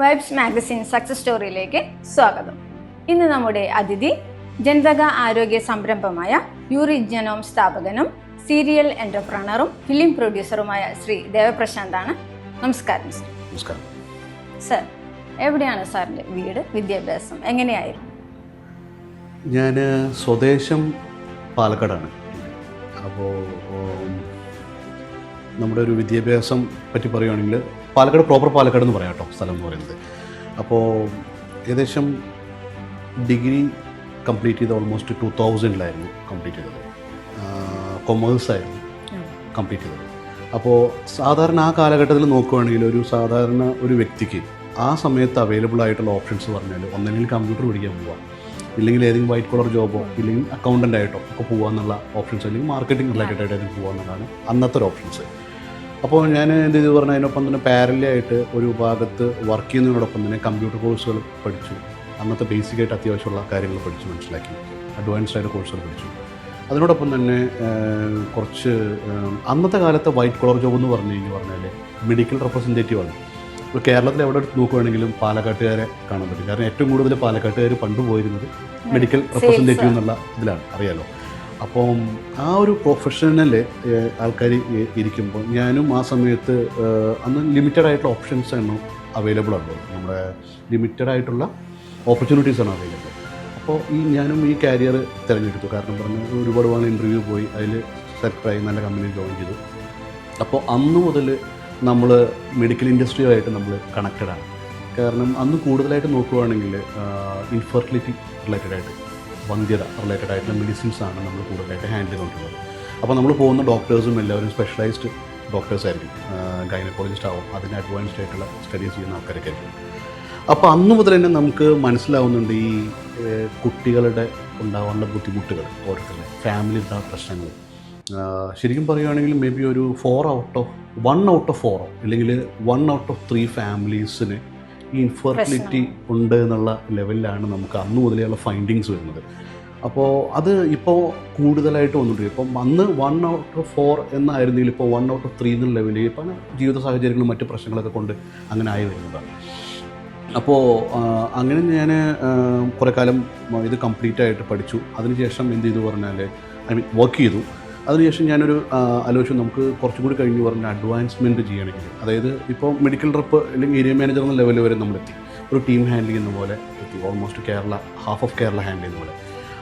Vibes magazine success സ്റ്റോറിയിലേക്ക് സ്വാഗതം. ഇന്ന് നമ്മുടെ അതിഥി ജനിതക ആരോഗ്യ സംരംഭമായ യൂറിജനോം സ്ഥാപകനും സീരിയൽ എന്റർപ്രണറും ഫിലിം പ്രൊഡ്യൂസറുമായ ശ്രീ ദേവപ്രശാന്താണ്. നമസ്കാരം സർ. നമസ്കാരം സർ, എവിടെയാണ് സാറിൻ്റെ വീട്? വിദ്യാഭ്യാസം എങ്ങനെയായിരുന്നു? ഞാൻ സ്വദേശം പാലക്കാടാണ്. അപ്പോൾ നമ്മുടെ ഒരു വിദ്യാഭ്യാസം പറ്റി പറയുകയാണെങ്കിൽ പാലക്കാട് പ്രോപ്പർ പാലക്കാട് എന്ന് പറയാം കേട്ടോ, സ്ഥലം എന്ന് പറയുന്നത്. അപ്പോൾ ഏകദേശം ഡിഗ്രി കംപ്ലീറ്റ് ചെയ്ത് ഓൾമോസ്റ്റ് 2000-ലായിരുന്നു കംപ്ലീറ്റ് ചെയ്തത്. കൊമേഴ്സായിരുന്നു കംപ്ലീറ്റ് ചെയ്തത്. അപ്പോൾ സാധാരണ ആ കാലഘട്ടത്തിൽ നോക്കുകയാണെങ്കിൽ ഒരു സാധാരണ ഒരു വ്യക്തിക്ക് ആ സമയത്ത് അവൈലബിൾ ആയിട്ടുള്ള ഓപ്ഷൻസ് പറഞ്ഞാൽ ഒന്നെങ്കിൽ കമ്പ്യൂട്ടർ പഠിക്കാൻ പോവാം, ഇല്ലെങ്കിൽ ഏതെങ്കിലും വൈറ്റ് കോളർ ജോബോ ഇല്ലെങ്കിൽ അക്കൗണ്ടൻ്റ് ആയിട്ടോ ഒക്കെ പോകാമെന്നുള്ള ഓപ്ഷൻസ്, അല്ലെങ്കിൽ മാർക്കറ്റിംഗ് റിലേറ്റഡ് ആയിട്ട് പോകാമെന്നുള്ളതാണ് അന്നത്തെ ഒരു ഓപ്ഷൻസ്. അപ്പോൾ ഞാൻ എന്ത് ചെയ്തു പറഞ്ഞാൽ അതിനൊപ്പം തന്നെ പാരലായിട്ട് ഒരു ഭാഗത്ത് വർക്ക് ചെയ്യുന്നതിനോടൊപ്പം തന്നെ കമ്പ്യൂട്ടർ കോഴ്സുകൾ പഠിച്ചു. അന്നത്തെ ബേസിക്കായിട്ട് അത്യാവശ്യമുള്ള കാര്യങ്ങൾ പഠിച്ചു മനസ്സിലാക്കി, അഡ്വാൻസ്ഡ് ആയിട്ട് കോഴ്സുകൾ പഠിച്ചു. അതിനോടൊപ്പം തന്നെ കുറച്ച് അന്നത്തെ കാലത്തെ വൈറ്റ് കോളർ ജോബ് എന്ന് പറഞ്ഞാൽ മെഡിക്കൽ റെപ്രസെൻറ്റേറ്റീവാണ്. ഇപ്പോൾ കേരളത്തിൽ എവിടെ നോക്കുകയാണെങ്കിലും പാലക്കാട്ടുകാരെ കാണാൻ പറ്റും. കാരണം ഏറ്റവും കൂടുതൽ പാലക്കാട്ടുകാർ പണ്ട് പോയിരുന്നത് മെഡിക്കൽ റെപ്രസെൻറ്റേറ്റീവ് എന്നുള്ള ഇതിലാണ്, അറിയാലോ. അപ്പം ആ ഒരു പ്രൊഫഷണൽ ആൾക്കാർ ഇരിക്കുമ്പോൾ ഞാനും ആ സമയത്ത് അന്ന് ലിമിറ്റഡ് ആയിട്ടുള്ള ഓപ്ഷൻസ് ആണ് അവൈലബിൾ ആണല്ലോ, നമ്മുടെ ലിമിറ്റഡ് ആയിട്ടുള്ള ഓപ്പർച്യൂണിറ്റീസാണ് അവൈലബിൾ. അപ്പോൾ ഞാനും ഈ കാരിയർ തിരഞ്ഞെടുത്തു. കാരണം പറഞ്ഞ് ഒരുപാട് വേണം ഇൻ്റർവ്യൂ പോയി, അതിൽ സെലക്ടായി നല്ല കമ്പനിയിൽ ജോയിൻ ചെയ്തു. അപ്പോൾ അന്ന് മുതൽ നമ്മൾ മെഡിക്കൽ ഇൻഡസ്ട്രിയുമായിട്ട് നമ്മൾ കണക്റ്റഡാണ്. കാരണം അന്ന് കൂടുതലായിട്ട് നോക്കുകയാണെങ്കിൽ ഇൻഫെർട്ടിലിറ്റി റിലേറ്റഡായിട്ട്, വന്ധ്യത റിലേറ്റഡ് ആയിട്ടുള്ള മെഡിസിൻസാണ് നമ്മൾ കൂടുതലായിട്ട് ഹാൻഡിൽ ചെയ്തുകൊണ്ടിരുന്നത്. അപ്പോൾ നമ്മൾ പോകുന്ന ഡോക്ടേഴ്സും എല്ലാവരും സ്പെഷ്യലൈസ്ഡ് ഡോക്ടേഴ്സ് ആയിരിക്കും, ഗൈനക്കോളജിസ്റ്റ് ആവും, അതിന് അഡ്വാൻസ്ഡ് ആയിട്ടുള്ള സ്റ്റഡീസ് ചെയ്യുന്ന ആൾക്കാരൊക്കെ ആയിരിക്കും. അപ്പോൾ അന്ന് മുതൽ തന്നെ നമുക്ക് മനസ്സിലാവുന്നുണ്ട് ഈ കുട്ടികളുടെ ഉണ്ടാവാനുള്ള ബുദ്ധിമുട്ടുകൾ, ഓരോരുത്തരുടെ ഫാമിലി ഉണ്ടാകുന്ന പ്രശ്നങ്ങൾ. ശരിക്കും പറയുകയാണെങ്കിൽ മേ ബി ഒരു 1 ഔട്ട് ഓഫ് 4 അല്ലെങ്കിൽ 1 ഔട്ട് ഓഫ് 3 ഫാമിലീസിന് ഈ ഇൻഫെർട്ടിലിറ്റി ഉണ്ട് എന്നുള്ള ലെവലിലാണ് നമുക്ക് അന്ന് മുതലെയുള്ള ഫൈൻഡിങ്സ് വരുന്നത്. അപ്പോൾ അത് ഇപ്പോൾ കൂടുതലായിട്ട് വന്നിട്ടുണ്ട്. ഇപ്പം അന്ന് 1 ഔട്ട് ഓഫ് 4 എന്നായിരുന്നെങ്കിൽ ഇപ്പോൾ 1 ഔട്ട് ഓഫ് 3 എന്നുള്ള ലെവലിൽ ഇപ്പം ജീവിത സാഹചര്യങ്ങളും മറ്റ് പ്രശ്നങ്ങളൊക്കെ കൊണ്ട് അങ്ങനെ ആയി വരുന്നതാണ്. അപ്പോൾ അങ്ങനെ ഞാൻ കുറേ കാലം ഇത് കംപ്ലീറ്റ് ആയിട്ട് പഠിച്ചു. അതിനുശേഷം എന്ത് ചെയ്തു പറഞ്ഞാൽ വർക്ക് ചെയ്തു. അതിനുശേഷം ഞാനൊരു ആലോചിച്ചു, നമുക്ക് കുറച്ചും കൂടി കഴിഞ്ഞ് പറഞ്ഞാൽ അഡ്വാൻസ്മെൻറ്റ് ചെയ്യണമെങ്കിൽ, അതായത് ഇപ്പോൾ മെഡിക്കൽ റെപ്പ് അല്ലെങ്കിൽ ഏരിയ മാനേജർ എന്ന ലെവൽ വരെ നമ്മളെത്തി, ഒരു ടീം ഹാൻഡിൽ ചെയ്യുന്ന പോലെ എത്തി, almost half of Kerala handle ചെയ്യുന്ന പോലെ.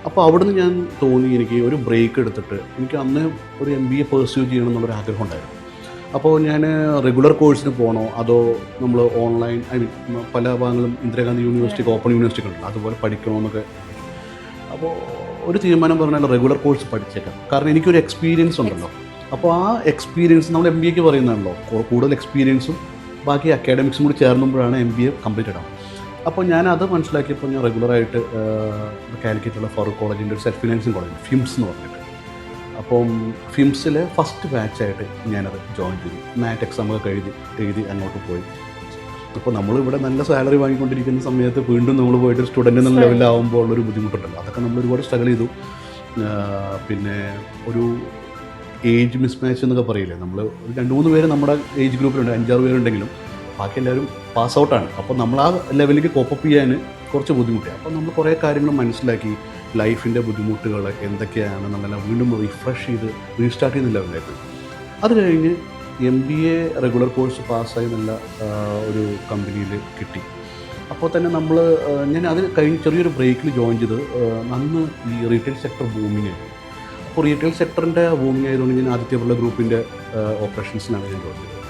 അപ്പോൾ അവിടുന്ന് ഞാൻ തോന്നി എനിക്ക് ഒരു ബ്രേക്ക് എടുത്തിട്ട് എനിക്ക് അന്ന് ഒരു MBA പെർസ്യൂ ചെയ്യണം എന്നുള്ളൊരു ആഗ്രഹം ഉണ്ടായിരുന്നു. അപ്പോൾ ഞാൻ റെഗുലർ കോഴ്സിന് പോകണോ അതോ നമ്മൾ ഓൺലൈൻ പല ഭാഗങ്ങളും ഇന്ദിരാഗാന്ധി യൂണിവേഴ്സിറ്റിക്ക് ഓപ്പൺ യൂണിവേഴ്സിറ്റി ഉണ്ടല്ലോ, അതുപോലെ പഠിക്കണമെന്നൊക്കെ. അപ്പോൾ ഒരു തീരുമാനം പറഞ്ഞാൽ റെഗുലർ കോഴ്സ് പഠിച്ചേക്കാം, കാരണം എനിക്കൊരു എക്സ്പീരിയൻസ് ഉണ്ടല്ലോ. അപ്പോൾ ആ എക്സ്പീരിയൻസ് നമ്മൾ MBAക്ക് പറയുന്നതാണല്ലോ, കൂടുതൽ എക്സ്പീരിയൻസും ബാക്കി അക്കാഡമിക്സും കൂടി ചേർന്നുമ്പോഴാണ് MBA കംപ്ലീറ്റഡ് ആവും. അപ്പോൾ ഞാൻ അത് മനസ്സിലാക്കിയപ്പോൾ ഞാൻ റെഗുലറായിട്ട് കാലിക്കറ്റുള്ള ഫറൂഖ് കോളേജിൻ്റെ ഒരു സെൽഫ് ഫിനാൻസിങ് കോളേജ് ഫിംസ് എന്ന് പറഞ്ഞിട്ട്, അപ്പം ഫിംസിലെ ഫസ്റ്റ് ബാച്ചായിട്ട് ഞാനത് ജോയിൻ ചെയ്തു. മാറ്റ് എക്സാമൊക്കെ എഴുതി അങ്ങോട്ട് പോയി. അപ്പോൾ നമ്മളിവിടെ നല്ല സാലറി വാങ്ങിക്കൊണ്ടിരിക്കുന്ന സമയത്ത് വീണ്ടും നമ്മൾ പോയിട്ട് സ്റ്റുഡൻ്റ് എന്നുള്ള ലെവലിലാവുമ്പോൾ ഉള്ളൊരു ബുദ്ധിമുട്ടുണ്ടല്ലോ, അതൊക്കെ നമ്മൾ ഒരുപാട് സ്ട്രഗിൾ ചെയ്തു. പിന്നെ ഒരു ഏജ് മിസ്മാച്ച് എന്നൊക്കെ പറയില്ലേ, നമ്മൾ ഒരു 2-3 പേര് നമ്മുടെ ഏജ് ഗ്രൂപ്പിലുണ്ട്, 5-6 പേരുണ്ടെങ്കിലും ബാക്കി എല്ലാവരും പാസ് ഔട്ടാണ്. അപ്പോൾ നമ്മൾ ആ ലെവലിലേക്ക് കോപ്പപ്പ് ചെയ്യാൻ കുറച്ച് ബുദ്ധിമുട്ടായി. അപ്പോൾ നമ്മൾ കുറേ കാര്യങ്ങൾ മനസ്സിലാക്കി, ലൈഫിൻ്റെ ബുദ്ധിമുട്ടുകൾ എന്തൊക്കെയാണെന്നെല്ലാം വീണ്ടും റിഫ്രഷ് ചെയ്ത് റീസ്റ്റാർട്ട് ചെയ്യുന്ന ലെവലായിരുന്നു. അത് കഴിഞ്ഞ് MBA റെഗുലർ കോഴ്സ് പാസ്സായി നല്ല ഒരു കമ്പനിയിൽ കിട്ടി. അപ്പോൾ തന്നെ ഞാൻ അത് കഴിഞ്ഞ് ചെറിയൊരു ബ്രേക്കിൽ ജോയിൻ ചെയ്ത് അന്ന് ഈ റീറ്റെയിൽ സെക്ടർ ബൂമിങ് ആയിരുന്നു. അപ്പോൾ റീറ്റെയിൽ സെക്ടറിൻ്റെ ബൂമിങ് ആയതുകൊണ്ട് ഞാൻ ആദിത്യ ബിർള ഗ്രൂപ്പിൻ്റെ ഓപ്പറേഷൻസിനാണ് ഞാൻ ജോയിൻ ചെയ്തത്.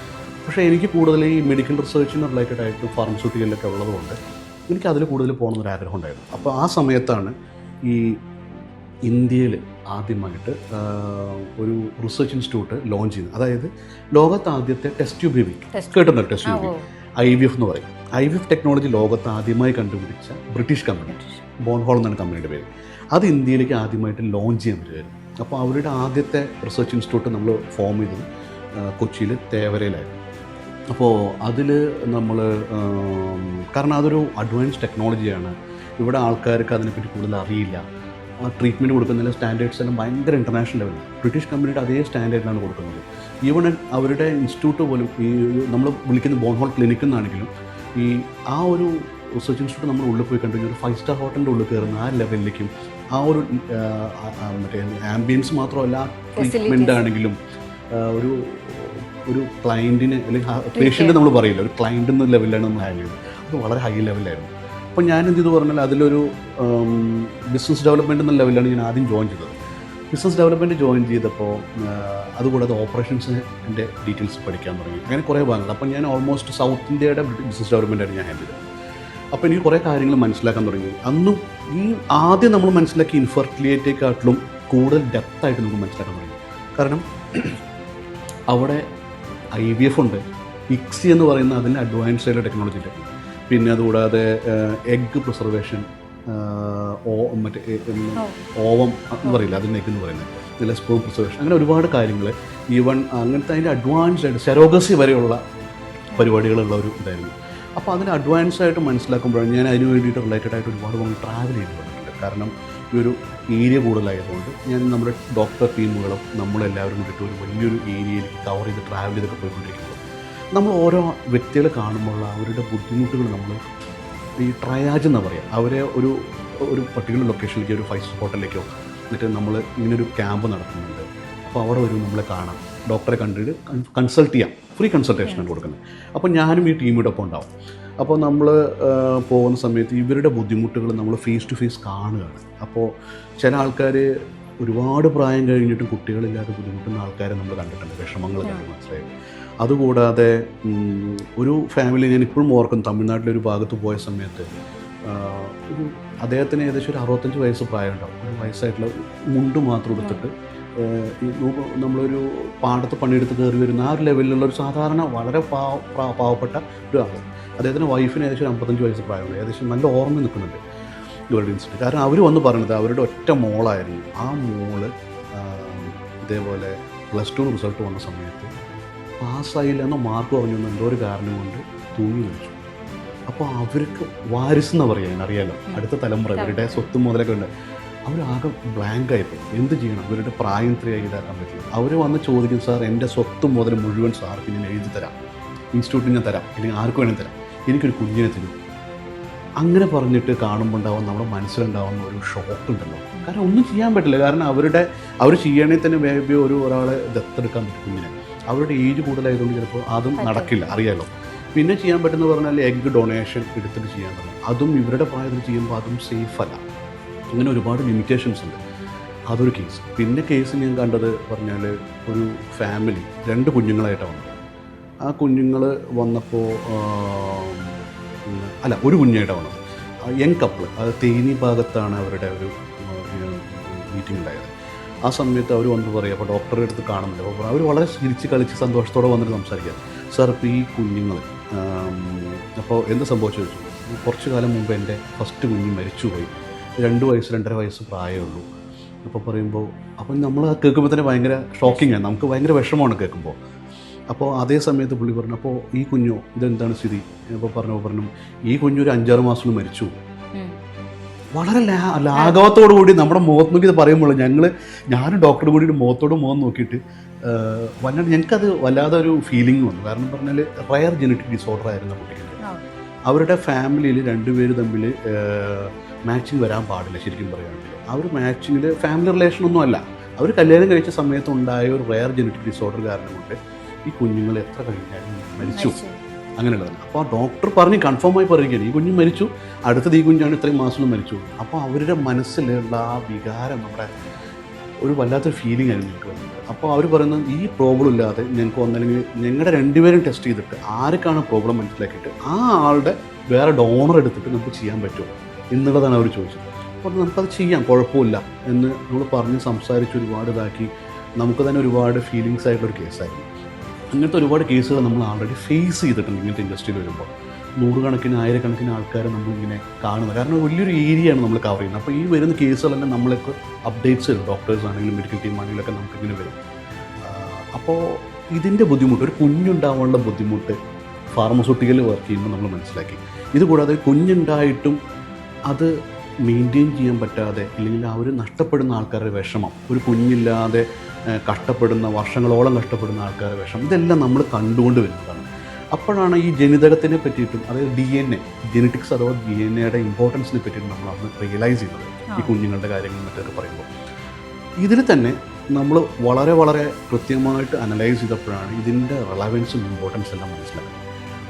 പക്ഷേ എനിക്ക് കൂടുതൽ ഈ മെഡിക്കൽ റിസർച്ചിന് റിലേറ്റഡ് ആയിട്ട് ഫാർമസ്യൂട്ടിക്കലൊക്കെ ഉള്ളതുകൊണ്ട് എനിക്ക് അതിൽ കൂടുതൽ പോകണമെന്നൊരു ആഗ്രഹം ഉണ്ടായിരുന്നു. അപ്പോൾ ആ സമയത്താണ് ഈ ഇന്ത്യയിൽ ആദ്യമായിട്ട് ഒരു റിസർച്ച് ഇൻസ്റ്റിറ്റ്യൂട്ട് ലോഞ്ച് ചെയ്യുന്നത്. അതായത് ലോകത്ത് ആദ്യത്തെ ടെസ്റ്റ് ട്യൂബ് ബേബി കേട്ടിട്ടുണ്ടല്ലോ, ടെസ്റ്റ് ട്യൂബ് IVF എന്ന് പറയും. IVF ടെക്നോളജി ലോകത്ത് ആദ്യമായി കണ്ടുപിടിച്ച ബ്രിട്ടീഷ് കമ്പനി ബോൺഹോൾ എന്നാണ് കമ്പനിയുടെ പേര്. അത് ഇന്ത്യയിലേക്ക് ആദ്യമായിട്ട് ലോഞ്ച് ചെയ്യാൻ പറ്റുമായിരുന്നു. അപ്പോൾ അവരുടെ ആദ്യത്തെ റിസർച്ച് ഇൻസ്റ്റിറ്റ്യൂട്ട് നമ്മൾ ഫോം ചെയ്തത് കൊച്ചിയിൽ തേവരയിലായിരുന്നു. അപ്പോൾ അതിൽ നമ്മൾ കാരണം അതൊരു അഡ്വാൻസ് ടെക്നോളജിയാണ്, ഇവിടെ ആൾക്കാർക്ക് അതിനെപ്പറ്റി കൂടുതൽ അറിയില്ല. ട്രീറ്റ്മെൻറ്റ് കൊടുക്കുന്ന സ്റ്റാൻഡേർഡ്സ് എല്ലാം ഭയങ്കര ഇൻ്റർനാഷണൽ ലെവലാണ്. ബ്രിട്ടീഷ് കമ്പനിയുടെ അതേ സ്റ്റാൻഡേർഡിലാണ് കൊടുക്കുന്നത്. ഈവൺ അവരുടെ ഇൻസ്റ്റിറ്റ്യൂട്ട് പോലും ഈ നമ്മൾ വിളിക്കുന്ന ബോൺഹോൾ ക്ലിനിക് എന്നാണെങ്കിലും ഈ ആ ഒരു റിസർച്ച് ഇൻസ്റ്റിറ്റ്യൂട്ട് നമ്മൾ ഉള്ളിൽ പോയി കണ്ടു ഒരു 5 സ്റ്റാർ ഹോട്ടലിൻ്റെ ഉള്ളിൽ കയറുന്ന ആ ലെവലിലേക്കും ആ ഒരു മറ്റേ ആംബിയൻസ് മാത്രമല്ല ട്രീറ്റ്മെൻ്റ് ആണെങ്കിലും ഒരു ഒരു ക്ലയൻറ്റിന് അല്ലെങ്കിൽ പേഷ്യൻ്റ് നമ്മൾ പറയില്ല ഒരു ക്ലയൻ്റ് എന്ന ലെവലിലാണ് നമ്മൾ ഹാൻഡിൽ ചെയ്തത്. അത് വളരെ ഹൈ ലെവലായിരുന്നു. അപ്പോൾ ഞാൻ എന്ത് ചെയ്തു പറഞ്ഞാൽ അതിലൊരു ബിസിനസ് ഡെവലപ്മെൻറ്റ് എന്ന ലെവലിലാണ് ഞാൻ ആദ്യം ജോയിൻ ചെയ്തത്. ബിസിനസ് ഡെവലപ്മെൻറ്റ് ജോയിൻ ചെയ്തപ്പോൾ അതുകൂടാതെ ഓപ്പറേഷൻസിൻ്റെ ഡീറ്റെയിൽസ് പഠിക്കാൻ തുടങ്ങി. അങ്ങനെ കുറേ ഭാഗങ്ങൾ. അപ്പോൾ ഞാൻ ഓൾമോസ്റ്റ് സൗത്ത് ഇന്ത്യയുടെ ബിസിനസ് ഡെവലപ്മെൻറ്റാണ് ഞാൻ ഹാൻഡിൽ ചെയ്തത്. അപ്പോൾ എനിക്ക് കുറേ കാര്യങ്ങൾ മനസ്സിലാക്കാൻ തുടങ്ങി. അന്നും ഈ ആദ്യം നമ്മൾ മനസ്സിലാക്കിയ ഇൻഫെർട്ടിലിറ്റിയെക്കാട്ടിലും കൂടുതൽ ഡെപ്തായിട്ട് നമുക്ക് മനസ്സിലാക്കാൻ തുടങ്ങി. കാരണം അവിടെ IVF ഉണ്ട്, ഇക്സി എന്ന് പറയുന്ന അതിൻ്റെ അഡ്വാൻസ്ഡ് ആയിട്ടുള്ള ടെക്നോളജി ഉണ്ട്. പിന്നെ അതുകൂടാതെ എഗ് പ്രിസർവേഷൻ, മറ്റേ ഓവം എന്ന് പറയില്ല അതിന് എഗ് എന്ന് പറയുന്നത്, ഇതിലെ സ്പേം പ്രിസർവേഷൻ, അങ്ങനെ ഒരുപാട് കാര്യങ്ങൾ. ഈവൻ അങ്ങനത്തെ അതിൻ്റെ അഡ്വാൻസ്ഡ് ആയിട്ട് സെറോഗസി വരെയുള്ള പരിപാടികളുള്ള ഒരു ഇതായിരുന്നു. അപ്പോൾ അതിന് അഡ്വാൻസ് ആയിട്ട് മനസ്സിലാക്കുമ്പോഴാണ് ഞാൻ അതിന് വേണ്ടിയിട്ട് റിലേറ്റഡ് ആയിട്ട് ഒരുപാട് ട്രാവൽ ചെയ്ത് വന്നിട്ടുണ്ട്. കാരണം ഈ ഒരു ഏരിയ കൂടുതലായതുകൊണ്ട് ഞാൻ നമ്മുടെ ഡോക്ടർ ടീമുകളും നമ്മളെല്ലാവരും കൂടിയിട്ട് ഒരു വലിയൊരു ഏരിയയിലേക്ക് കവർ ചെയ്ത് ട്രാവൽ ചെയ്തൊക്കെ പോയിക്കൊണ്ടിരിക്കുമ്പോൾ നമ്മൾ ഓരോ വ്യക്തികളെ കാണുമ്പോൾ അവരുടെ ബുദ്ധിമുട്ടുകൾ നമ്മൾ ഈ ട്രയാജ് എന്ന് പറയാം. അവരെ ഒരു പർട്ടിക്കുലർ ലൊക്കേഷനിലേക്ക് ഒരു 5 സ്റ്റാർ ഹോട്ടലിലേക്കോ എന്നിട്ട് നമ്മൾ ഇങ്ങനൊരു ക്യാമ്പ് നടത്തുന്നുണ്ട്. അപ്പോൾ അവിടെ വരും നമ്മളെ കാണാം, ഡോക്ടറെ കണ്ടിട്ട് കൺസൾട്ട് ചെയ്യാം, ഫ്രീ കൺസൾട്ടേഷനാണ് കൊടുക്കുന്നത്. അപ്പോൾ ഞാനും ഈ ടീമിൻ്റെ ഒപ്പം ഉണ്ടാവും. അപ്പോൾ നമ്മൾ പോകുന്ന സമയത്ത് ഇവരുടെ ബുദ്ധിമുട്ടുകൾ നമ്മൾ ഫേസ് ടു ഫേസ് കാണുകയാണ്. അപ്പോൾ ചില ആൾക്കാർ ഒരുപാട് പ്രായം കഴിഞ്ഞിട്ടും കുട്ടികളില്ലാതെ ബുദ്ധിമുട്ടുന്ന ആൾക്കാരെ നമ്മൾ കണ്ടിട്ടുണ്ട്, വിഷമങ്ങൾ കണ്ട് മനസ്സിലായി. അതുകൂടാതെ ഒരു ഫാമിലി ഞാൻ ഇപ്പോഴും ഓർക്കുന്നു, തമിഴ്നാട്ടിലൊരു ഭാഗത്ത് പോയ സമയത്ത് ഒരു അദ്ദേഹത്തിന് ഏകദേശം ഒരു 65 വയസ്സ് പ്രായമുണ്ടാവും. ഒരു വയസ്സായിട്ടുള്ള മുണ്ട് മാത്രം എടുത്തിട്ട് നമ്മളൊരു പാടത്ത് പണിയെടുത്ത് കയറി വരുന്ന ആ ഒരു ലെവലിലുള്ള ഒരു സാധാരണ വളരെ പാവപ്പെട്ട ഒരു ആൾ. അദ്ദേഹത്തിൻ്റെ വൈഫിന് ഏകദേശം 55 വയസ്സ് പ്രായമുണ്ട്. ഏകദേശം നല്ല ഓർമ്മ നിൽക്കുന്നുണ്ട് ഇവരുടെ ഇൻസിഡൻറ്റ്. കാരണം അവർ വന്ന് പറഞ്ഞത് അവരുടെ ഒറ്റ മോളായിരുന്നു. ആ മോള് ഇതേപോലെ +2 റിസൾട്ട് വന്ന സമയത്ത് പാസ്സായില്ലെന്നോ മാർക്ക് കുറഞ്ഞെന്നോ എന്തോ ഒരു കാരണം കൊണ്ട് തൂങ്ങി മരിച്ചു. അപ്പോൾ അവർക്ക് വാരിസ് എന്ന് പറയാൻ അറിയാലോ, അടുത്ത തലമുറ ഇവരുടെ സ്വത്തും മുതലൊക്കെ ഉണ്ട്. അവരാകെ ബ്ലാങ്കായിപ്പോയി. എന്ത് ചെയ്യണം? അവരുടെ പ്രായം ഇത്രയായി ഇതാക്കാൻ പറ്റില്ല. അവർ വന്ന് ചോദിക്കും, സാർ എൻ്റെ സ്വത്തും മുതൽ മുഴുവൻ സാർക്ക് ഞാൻ എഴുതി തരാം, ഇൻസ്റ്റിറ്റ്യൂട്ടിന് ഞാൻ തരാം, അല്ലെങ്കിൽ ആർക്ക് വേണമെങ്കിൽ തരാം, എനിക്കൊരു കുഞ്ഞിനെ തരും. അങ്ങനെ പറഞ്ഞിട്ട് കാണുമ്പോൾ ഉണ്ടാവും നമ്മുടെ മനസ്സിലുണ്ടാവുന്ന ഒരു ഷോക്ക് ഉണ്ടല്ലോ. കാരണം ഒന്നും ചെയ്യാൻ പറ്റില്ല. കാരണം അവർ ചെയ്യണമെങ്കിൽ തന്നെ മേബി ഒരാളെ ദത്തെടുക്കാൻ പറ്റും കുഞ്ഞിനെ. അവരുടെ ഏജ് കൂടുതലായതുകൊണ്ട് ചിലപ്പോൾ അതും നടക്കില്ല, അറിയാലോ. പിന്നെ ചെയ്യാൻ പറ്റുന്ന പറഞ്ഞാൽ എഗ് ഡൊണേഷൻ എടുത്തിട്ട് ചെയ്യാൻ പറ്റും. അതും ഇവരുടെ പ്രായത്തിൽ ചെയ്യുമ്പോൾ അതും സേഫ് അല്ല. അങ്ങനെ ഒരുപാട് ലിമിറ്റേഷൻസ് ഉണ്ട്. അതൊരു കേസ്. പിന്നെ കേസ് ഞാൻ കണ്ടത് പറഞ്ഞാൽ ഒരു ഫാമിലി 2 കുഞ്ഞുങ്ങളായിട്ടാണ് വന്നത്. ആ കുഞ്ഞുങ്ങൾ വന്നപ്പോൾ ഒരു കുഞ്ഞായിട്ടാണ് വന്നത്. യങ് കപ്പിൾ, അത് തേനി ഭാഗത്താണ് അവരുടെ ഒരു മീറ്റിംഗ് ഉണ്ടായത്. ആ സമയത്ത് അവർ വന്ന് പറയും, അപ്പോൾ ഡോക്ടറുടെ അടുത്ത് കാണുന്നുണ്ട്. അപ്പോൾ അവർ വളരെ ചിരിച്ച് കളിച്ച് സന്തോഷത്തോടെ വന്നിട്ട് സംസാരിക്കുക. സാർ, ഇപ്പോൾ ഈ കുഞ്ഞുങ്ങൾ അപ്പോൾ എന്ത് സംഭവിച്ചു ചോദിച്ചു. കുറച്ച് കാലം മുമ്പ് എൻ്റെ ഫസ്റ്റ് കുഞ്ഞ് മരിച്ചുപോയി. 2 വയസ്സ് 2.5 വയസ്സ് പ്രായമുള്ളൂ. അപ്പോൾ പറയുമ്പോൾ അപ്പം നമ്മൾ കേൾക്കുമ്പോൾ തന്നെ ഭയങ്കര ഷോക്കിംഗ് ആണ്, നമുക്ക് ഭയങ്കര വിഷമമാണ് കേൾക്കുമ്പോൾ. അപ്പോൾ അതേ സമയത്ത് പുള്ളി പറഞ്ഞു, അപ്പോൾ ഈ കുഞ്ഞോ ഇതെന്താണ് സ്ഥിതി? അപ്പോൾ പറഞ്ഞു ഈ കുഞ്ഞൊരു 5-6 മാസം മരിച്ചു. വളരെ ലാഘവത്തോടു കൂടി നമ്മുടെ മുഖത്ത് നോക്കി ഇത് പറയുമ്പോൾ ഞാനും ഡോക്ടറുടെ കൂടി മുഖത്തോട് മുഖം നോക്കിയിട്ട് വല്ലാണ്ട് ഞങ്ങൾക്കത് വല്ലാതെ ഒരു ഫീലിംഗ് വന്നു. കാരണം പറഞ്ഞാൽ റയർ ജെനറ്റിക് ഡിസോർഡർ ആയിരുന്നു കുട്ടിക്ക്. അവരുടെ ഫാമിലിയിൽ 2 പേര് തമ്മിൽ മാച്ചിങ് വരാൻ പാടില്ല. ശരിക്കും പറയുകയാണെങ്കിൽ അവർ മാച്ചിങ്ങിൽ ഫാമിലി റിലേഷനൊന്നും അല്ല, അവർ കല്യാണം കഴിച്ച സമയത്ത് ഉണ്ടായ ഒരു റയർ ജെനറ്റിക് ഡിസോർഡർ കാരണം കൊണ്ട് ഈ കുഞ്ഞുങ്ങൾ എത്ര കഴിഞ്ഞാലും മരിച്ചു, അങ്ങനെയുള്ളതാണ്. അപ്പോൾ ആ ഡോക്ടർ കൺഫേമായി പറയുകയാണ്, ഈ കുഞ്ഞ് മരിച്ചു, അടുത്തത് ഈ കുഞ്ഞാണ് ഇത്രയും മാസം മരിച്ചു. അപ്പോൾ അവരുടെ മനസ്സിലുള്ള ആ വികാരം നമ്മുടെ ഒരു വല്ലാത്തൊരു ഫീലിംഗ് ആയിരുന്നു ഞങ്ങൾക്ക് വന്നത്. അപ്പോൾ അവർ പറയുന്നത് ഈ പ്രോബ്ലം ഇല്ലാതെ ഞങ്ങൾക്ക് ഒന്നല്ലെങ്കിൽ ഞങ്ങളുടെ 2 പേരും ടെസ്റ്റ് ചെയ്തിട്ട് ആർക്കാണ് പ്രോബ്ലം മനസ്സിലാക്കിയിട്ട് ആ ആളുടെ വേറെ ഡോണർ എടുത്തിട്ട് നമുക്ക് ചെയ്യാൻ പറ്റുമോ എന്നുള്ളതാണ് അവർ ചോദിച്ചത്. അപ്പോൾ നമുക്കത് ചെയ്യാം, കുഴപ്പമില്ല എന്ന് നമ്മൾ പറഞ്ഞ് സംസാരിച്ച് ഒരുപാട് ഇതാക്കി. നമുക്ക് തന്നെ ഒരുപാട് ഫീലിങ്സ് ആയിട്ടുള്ളൊരു കേസായിരുന്നു. അങ്ങനത്തെ ഒരുപാട് കേസുകൾ നമ്മൾ ആൾറെഡി ഫേസ് ചെയ്തിട്ടുണ്ട് ഇങ്ങനത്തെ ഇൻഡസ്ട്രിയിൽ വരുമ്പോൾ. 100 കണക്കിന് 1000 കണക്കിന് ആൾക്കാരെ നമ്മളിങ്ങനെ കാണുന്നത്. കാരണം വലിയൊരു ഏരിയയാണ് നമ്മൾ കവർ ചെയ്യുന്നത്. അപ്പോൾ ഈ വരുന്ന കേസുകളെല്ലാം നമ്മളൊക്കെ അപ്ഡേറ്റ്സ് വരും, ഡോക്ടേഴ്സ് ആണെങ്കിലും മെഡിക്കൽ ടീം ആണെങ്കിലൊക്കെ നമുക്കിങ്ങനെ വരും. അപ്പോൾ ഇതിൻ്റെ ബുദ്ധിമുട്ട്, ഒരു കുഞ്ഞുണ്ടാവാനുള്ള ബുദ്ധിമുട്ട് ഫാർമസ്യൂട്ടിക്കൽ വർക്ക് ചെയ്യുമ്പോൾ നമ്മൾ മനസ്സിലാക്കി. ഇതുകൂടാതെ കുഞ്ഞുണ്ടായിട്ടും അത് മെയിൻറ്റെയിൻ ചെയ്യാൻ പറ്റാതെ അല്ലെങ്കിൽ അവർ നഷ്ടപ്പെടുന്ന ആൾക്കാരുടെ വിഷമം, ഒരു കുഞ്ഞില്ലാതെ കഷ്ടപ്പെടുന്ന വർഷങ്ങളോളം കഷ്ടപ്പെടുന്ന ആൾക്കാരുടെ വിഷമം, ഇതെല്ലാം നമ്മൾ കണ്ടുകൊണ്ട് വരുന്നതാണ്. അപ്പോഴാണ് ഈ ജനിതകത്തിനെ പറ്റിയിട്ടും അതായത് DNA ജെനറ്റിക്സ് അഥവാ DNA ഇമ്പോർട്ടൻസിനെ പറ്റിയിട്ടും നമ്മൾ അന്ന് റിയലൈസ് ചെയ്യുന്നത് ഈ കുഞ്ഞുങ്ങളുടെ കാര്യങ്ങൾ മറ്റൊക്കെ പറയുമ്പോൾ. ഇതിൽ തന്നെ നമ്മൾ വളരെ വളരെ കൃത്യമായിട്ട് അനലൈസ് ചെയ്തപ്പോഴാണ് ഇതിൻ്റെ റെലവൻസും ഇമ്പോർട്ടൻസ് എല്ലാം മനസ്സിലാക്കുന്നത്.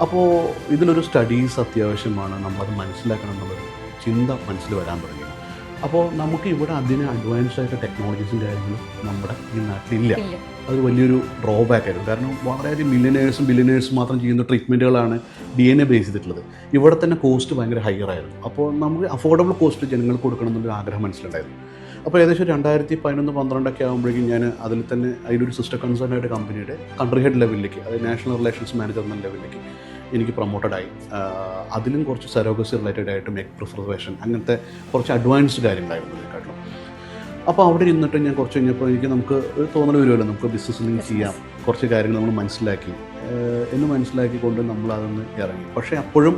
അപ്പോൾ ഇതിലൊരു സ്റ്റഡീസ് അത്യാവശ്യമാണ്, നമ്മളത് മനസ്സിലാക്കണം എന്നുള്ളൊരു ചിന്ത മനസ്സിൽ വരാൻ തുടങ്ങി. അപ്പോൾ നമുക്ക് ഇവിടെ അതിന് അഡ്വാൻസ് ആയിട്ട് ടെക്നോളജീസും കാര്യങ്ങളും നമ്മുടെ ഈ നാട്ടിലില്ല. അത് വലിയൊരു ഡ്രോബാക്ക് ആയിരുന്നു. കാരണം വളരെയധികം ബില്യനേഴ്സും മാത്രം ചെയ്യുന്ന ട്രീറ്റ്മെൻറ്റുകളാണ് DNA ബേസ് ചെയ്തിട്ടുള്ളത്. ഇവിടെ തന്നെ കോസ്റ്റ് ഭയങ്കര ഹയർ ആയിരുന്നു. അപ്പോൾ നമുക്ക് അഫോർഡബിൾ കോസ്റ്റ് ജനങ്ങൾക്ക് കൊടുക്കണം എന്നുള്ളൊരു ആഗ്രഹം മനസ്സിലുണ്ടായിരുന്നു. അപ്പോൾ ഏകദേശം 2011-12 ആകുമ്പോഴേക്കും ഞാൻ അതിൽ തന്നെ അതിലൊരു സിസ്റ്റർ കൺസേൺ ആയിട്ട് കമ്പനിയുടെ കൺട്രി ഹെഡ് ലെവലിലേക്ക്, അതായത് നാഷണൽ റിലേഷൻസ് മാനേജർ എന്ന ലെവലിലേക്ക് എനിക്ക് പ്രൊമോട്ടഡായി. അതിലും കുറച്ച് സെറോഗസി റിലേറ്റഡ് ആയിട്ടും എഗ് പ്രിസർവേഷൻ അങ്ങനത്തെ കുറച്ച് അഡ്വാൻസ്ഡ് കാര്യങ്ങളായിരുന്നു ഇതിനെക്കാട്ടിലും. അപ്പോൾ അവിടെ ഇരുന്നിട്ട് ഞാൻ കുറച്ച് കഴിഞ്ഞപ്പോൾ നമുക്ക് ഒരു തോന്നൽ വരുമല്ലോ, നമുക്ക് ബിസിനസ് ലിങ്ക് ചെയ്യാം, കുറച്ച് കാര്യങ്ങൾ നമ്മൾ മനസ്സിലാക്കിക്കൊണ്ട് നമ്മൾ അതൊന്ന് ഇറങ്ങി. പക്ഷേ അപ്പോഴും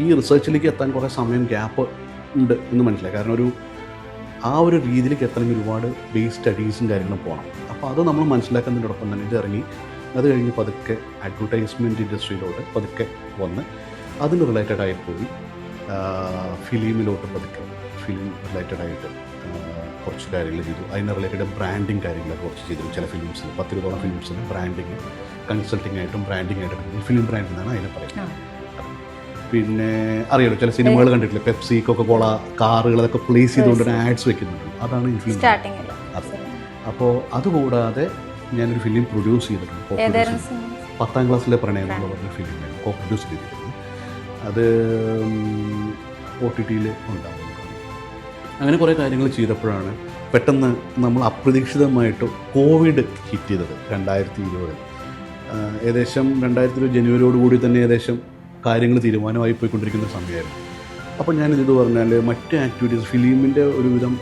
ഈ റിസർച്ചിലേക്ക് എത്താൻ കുറേ സമയം ഗ്യാപ്പ് ഉണ്ട് എന്ന് മനസ്സിലായി. കാരണം ആ ഒരു രീതിയിലേക്ക് എത്തണമെങ്കിൽ ഒരുപാട് ബേസ് സ്റ്റഡീസും കാര്യങ്ങളും പോകണം. അപ്പോൾ അത് നമ്മൾ മനസ്സിലാക്കുന്നതിനോടൊപ്പം തന്നെ ഇത് ഇറങ്ങി. അത് കഴിഞ്ഞ് പതുക്കെ അഡ്വർടൈസ്മെൻറ്റ് ഇൻഡസ്ട്രിയിലോട്ട് പതുക്കെ വന്ന് അതിന് റിലേറ്റഡായി പോയി. ഫിലിമിലോട്ട് പതുക്കെ ഫിലിം റിലേറ്റഡായിട്ട് കുറച്ച് കാര്യങ്ങൾ ചെയ്തു. അതിന് റിലേറ്റഡ് ബ്രാൻഡിങ് കാര്യങ്ങളൊക്കെ കുറച്ച് ചെയ്തു. ചില ഫിലിംസിന് 10-20 ഫിലിംസിന് ബ്രാൻഡിങ് കൺസൾട്ടിങ് ആയിട്ടും ബ്രാൻഡിങ് ആയിട്ടും ഫിലിം ബ്രാൻഡ് എന്നാണ് അതിനെ പറയുന്നത്. പിന്നെ അറിയാലോ ചില സിനിമകൾ കണ്ടിട്ടില്ലേ, പെപ്സി, കൊക്കക്കോള, കാറുകളൊക്കെ പ്ലേസ് ചെയ്തുകൊണ്ട് ആഡ്സ് വെക്കുന്നുണ്ട്. അതാണ് ഈ ഫിലിം. അതെ. അപ്പോൾ അതുകൂടാതെ ഞാനൊരു ഫിലിം പ്രൊഡ്യൂസ് ചെയ്തിട്ടുണ്ട്. 10ാം ക്ലാസ്സിലെ പ്രണയം എന്നുള്ള പറഞ്ഞ ഫിലിം കോ പ്രൊഡ്യൂസ് ചെയ്തിട്ടുണ്ട്. അത് OTT ഉണ്ടാകുന്നത്. അങ്ങനെ കുറേ കാര്യങ്ങൾ ചെയ്തപ്പോഴാണ് പെട്ടെന്ന് നമ്മൾ അപ്രതീക്ഷിതമായിട്ട് കോവിഡ് ഹിറ്റ് ചെയ്തത് 2020. ഏകദേശം 2020 ജനുവരിയോടുകൂടി തന്നെ ഏകദേശം കാര്യങ്ങൾ തീരുമാനമായി പോയിക്കൊണ്ടിരിക്കുന്ന സമയമായിരുന്നു. അപ്പോൾ ഞാനിത് പറഞ്ഞാൽ മറ്റ് ആക്ടിവിറ്റീസ് ഫിലിമിൻ്റെ ഒരുവിധം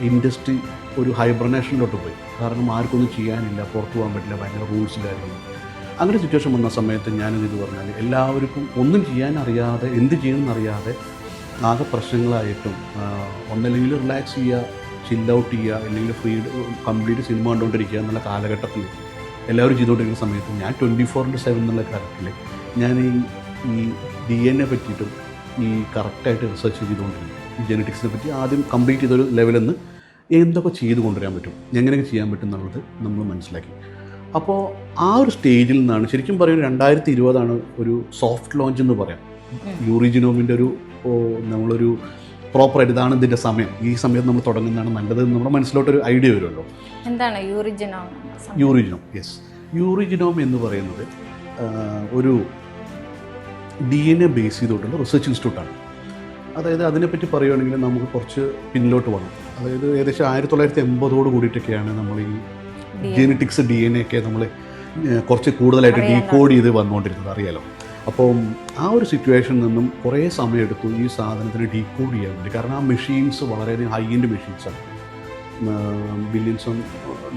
ഇൻഡസ്ട്രി ഒരു ഹൈബർനേഷനിലോട്ട് പോയി. കാരണം ആർക്കൊന്നും ചെയ്യാനില്ല, പുറത്തു പോകാൻ പറ്റില്ല, ഭയങ്കര റൂൾസ് കാര്യങ്ങൾ. അങ്ങനെ സിറ്റുവേഷൻ വന്ന സമയത്ത് ഞാനിത് പറഞ്ഞാൽ എല്ലാവർക്കും ഒന്നും ചെയ്യാനറിയാതെ എന്ത് ചെയ്യണമെന്നറിയാതെ ആകെ പ്രശ്നങ്ങളായിട്ടും ഒന്നല്ലെങ്കിൽ റിലാക്സ് ചെയ്യുക, ചില്ല് ഔട്ട് ചെയ്യുക, അല്ലെങ്കിൽ കംപ്ലീറ്റ് സിനിമ കണ്ടുകൊണ്ടിരിക്കുക എന്നുള്ള കാലഘട്ടത്തിൽ എല്ലാവരും ചെയ്തുകൊണ്ടിരിക്കുന്ന സമയത്ത് ഞാൻ 24/7 എന്നുള്ള കാര്യത്തിൽ ഞാൻ ഈ DNA പറ്റിയിട്ടും ഈ കറക്റ്റായിട്ട് റിസർച്ച് ചെയ്തുകൊണ്ടിരുന്നു. ഈ ജെനറ്റിക്സിനെ പറ്റി ആദ്യം കംപ്ലീറ്റ് ചെയ്തൊരു ലെവലിൽ നിന്ന് എന്തൊക്കെ ചെയ്ത് കൊണ്ടുവരാൻ പറ്റും, എങ്ങനെയൊക്കെ ചെയ്യാൻ പറ്റും എന്നുള്ളത് നമ്മൾ മനസ്സിലാക്കി. അപ്പോൾ ആ ഒരു സ്റ്റേജിൽ നിന്നാണ് ശരിക്കും പറയുന്നത് 2020 ഒരു സോഫ്റ്റ് ലോഞ്ച് എന്ന് പറയാം. യൂറിജിനോമിൻ്റെ നമ്മളൊരു പ്രോപ്പറായിട്ട് ഇതാണ് ഇതിൻ്റെ സമയം, ഈ സമയത്ത് നമ്മൾ തുടങ്ങുന്നതാണ് നല്ലത് നമ്മുടെ മനസ്സിലോട്ടൊരു ഐഡിയ വരുമല്ലോ. എന്താണ് യൂറിജിനോം? യെസ്, യൂറിജിനോം എന്ന് പറയുന്നത് ഒരു DNA ബേസ് ചെയ്തുകൊണ്ടുള്ള റിസർച്ച് ഇൻസ്റ്റിറ്റ്യൂട്ടാണ്. അതായത് അതിനെപ്പറ്റി പറയുകയാണെങ്കിൽ നമുക്ക് കുറച്ച് പിന്നിലോട്ട് പോകണം. അതായത് ഏകദേശം 1980 കൂടിയിട്ടൊക്കെയാണ് നമ്മൾ ഈ ജെനറ്റിക്സ് DNA ഒക്കെ നമ്മൾ കുറച്ച് കൂടുതലായിട്ട് ഡീകോഡ് ചെയ്ത് വന്നുകൊണ്ടിരുന്നത്, അറിയാലോ. അപ്പം ആ ഒരു സിറ്റുവേഷനിൽ നിന്നും കുറേ സമയമെടുത്തു ഈ സാധനത്തിന് ഡീകോഡ് ചെയ്യാൻ വേണ്ടി. കാരണം ആ മെഷീൻസ് വളരെയധികം ഹൈ എൻഡ് മെഷീൻസാണ്. ബില്യൺസ്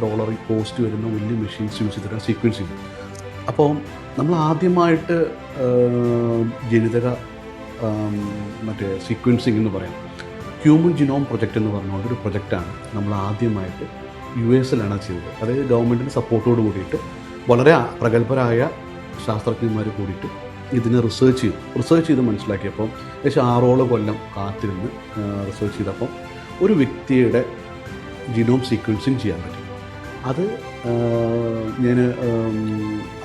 ഡോളർ കോസ്റ്റ് വരുന്ന വലിയ മെഷീൻസ് യൂസ് ചെയ്തിട്ടാണ് സീക്വൻസ് ചെയ്തത്. അപ്പോൾ നമ്മൾ ആദ്യമായിട്ട് ജനിതക മറ്റേ സീക്വൻസിങ് എന്ന് പറയാം, ഹ്യൂമൻ ജിനോം പ്രൊജക്റ്റ് എന്ന് പറഞ്ഞുകൊണ്ട് ഒരു പ്രൊജക്റ്റാണ് നമ്മൾ ആദ്യമായിട്ട് US-ലാണ് ചെയ്തത്. അതായത് ഗവൺമെൻറ്റിൻ്റെ സപ്പോർട്ടോട് കൂടിയിട്ട് വളരെ പ്രഗത്ഭരായ ശാസ്ത്രജ്ഞന്മാർ കൂടിയിട്ട് ഇതിനെ റിസർച്ച് ചെയ്ത് മനസ്സിലാക്കിയപ്പോൾ ഏകദേശം 6 കൊല്ലം കാത്തിരുന്ന് റിസർച്ച് ചെയ്തപ്പോൾ ഒരു വ്യക്തിയുടെ ജിനോം സീക്വൻസിങ് ചെയ്യാൻ പറ്റും.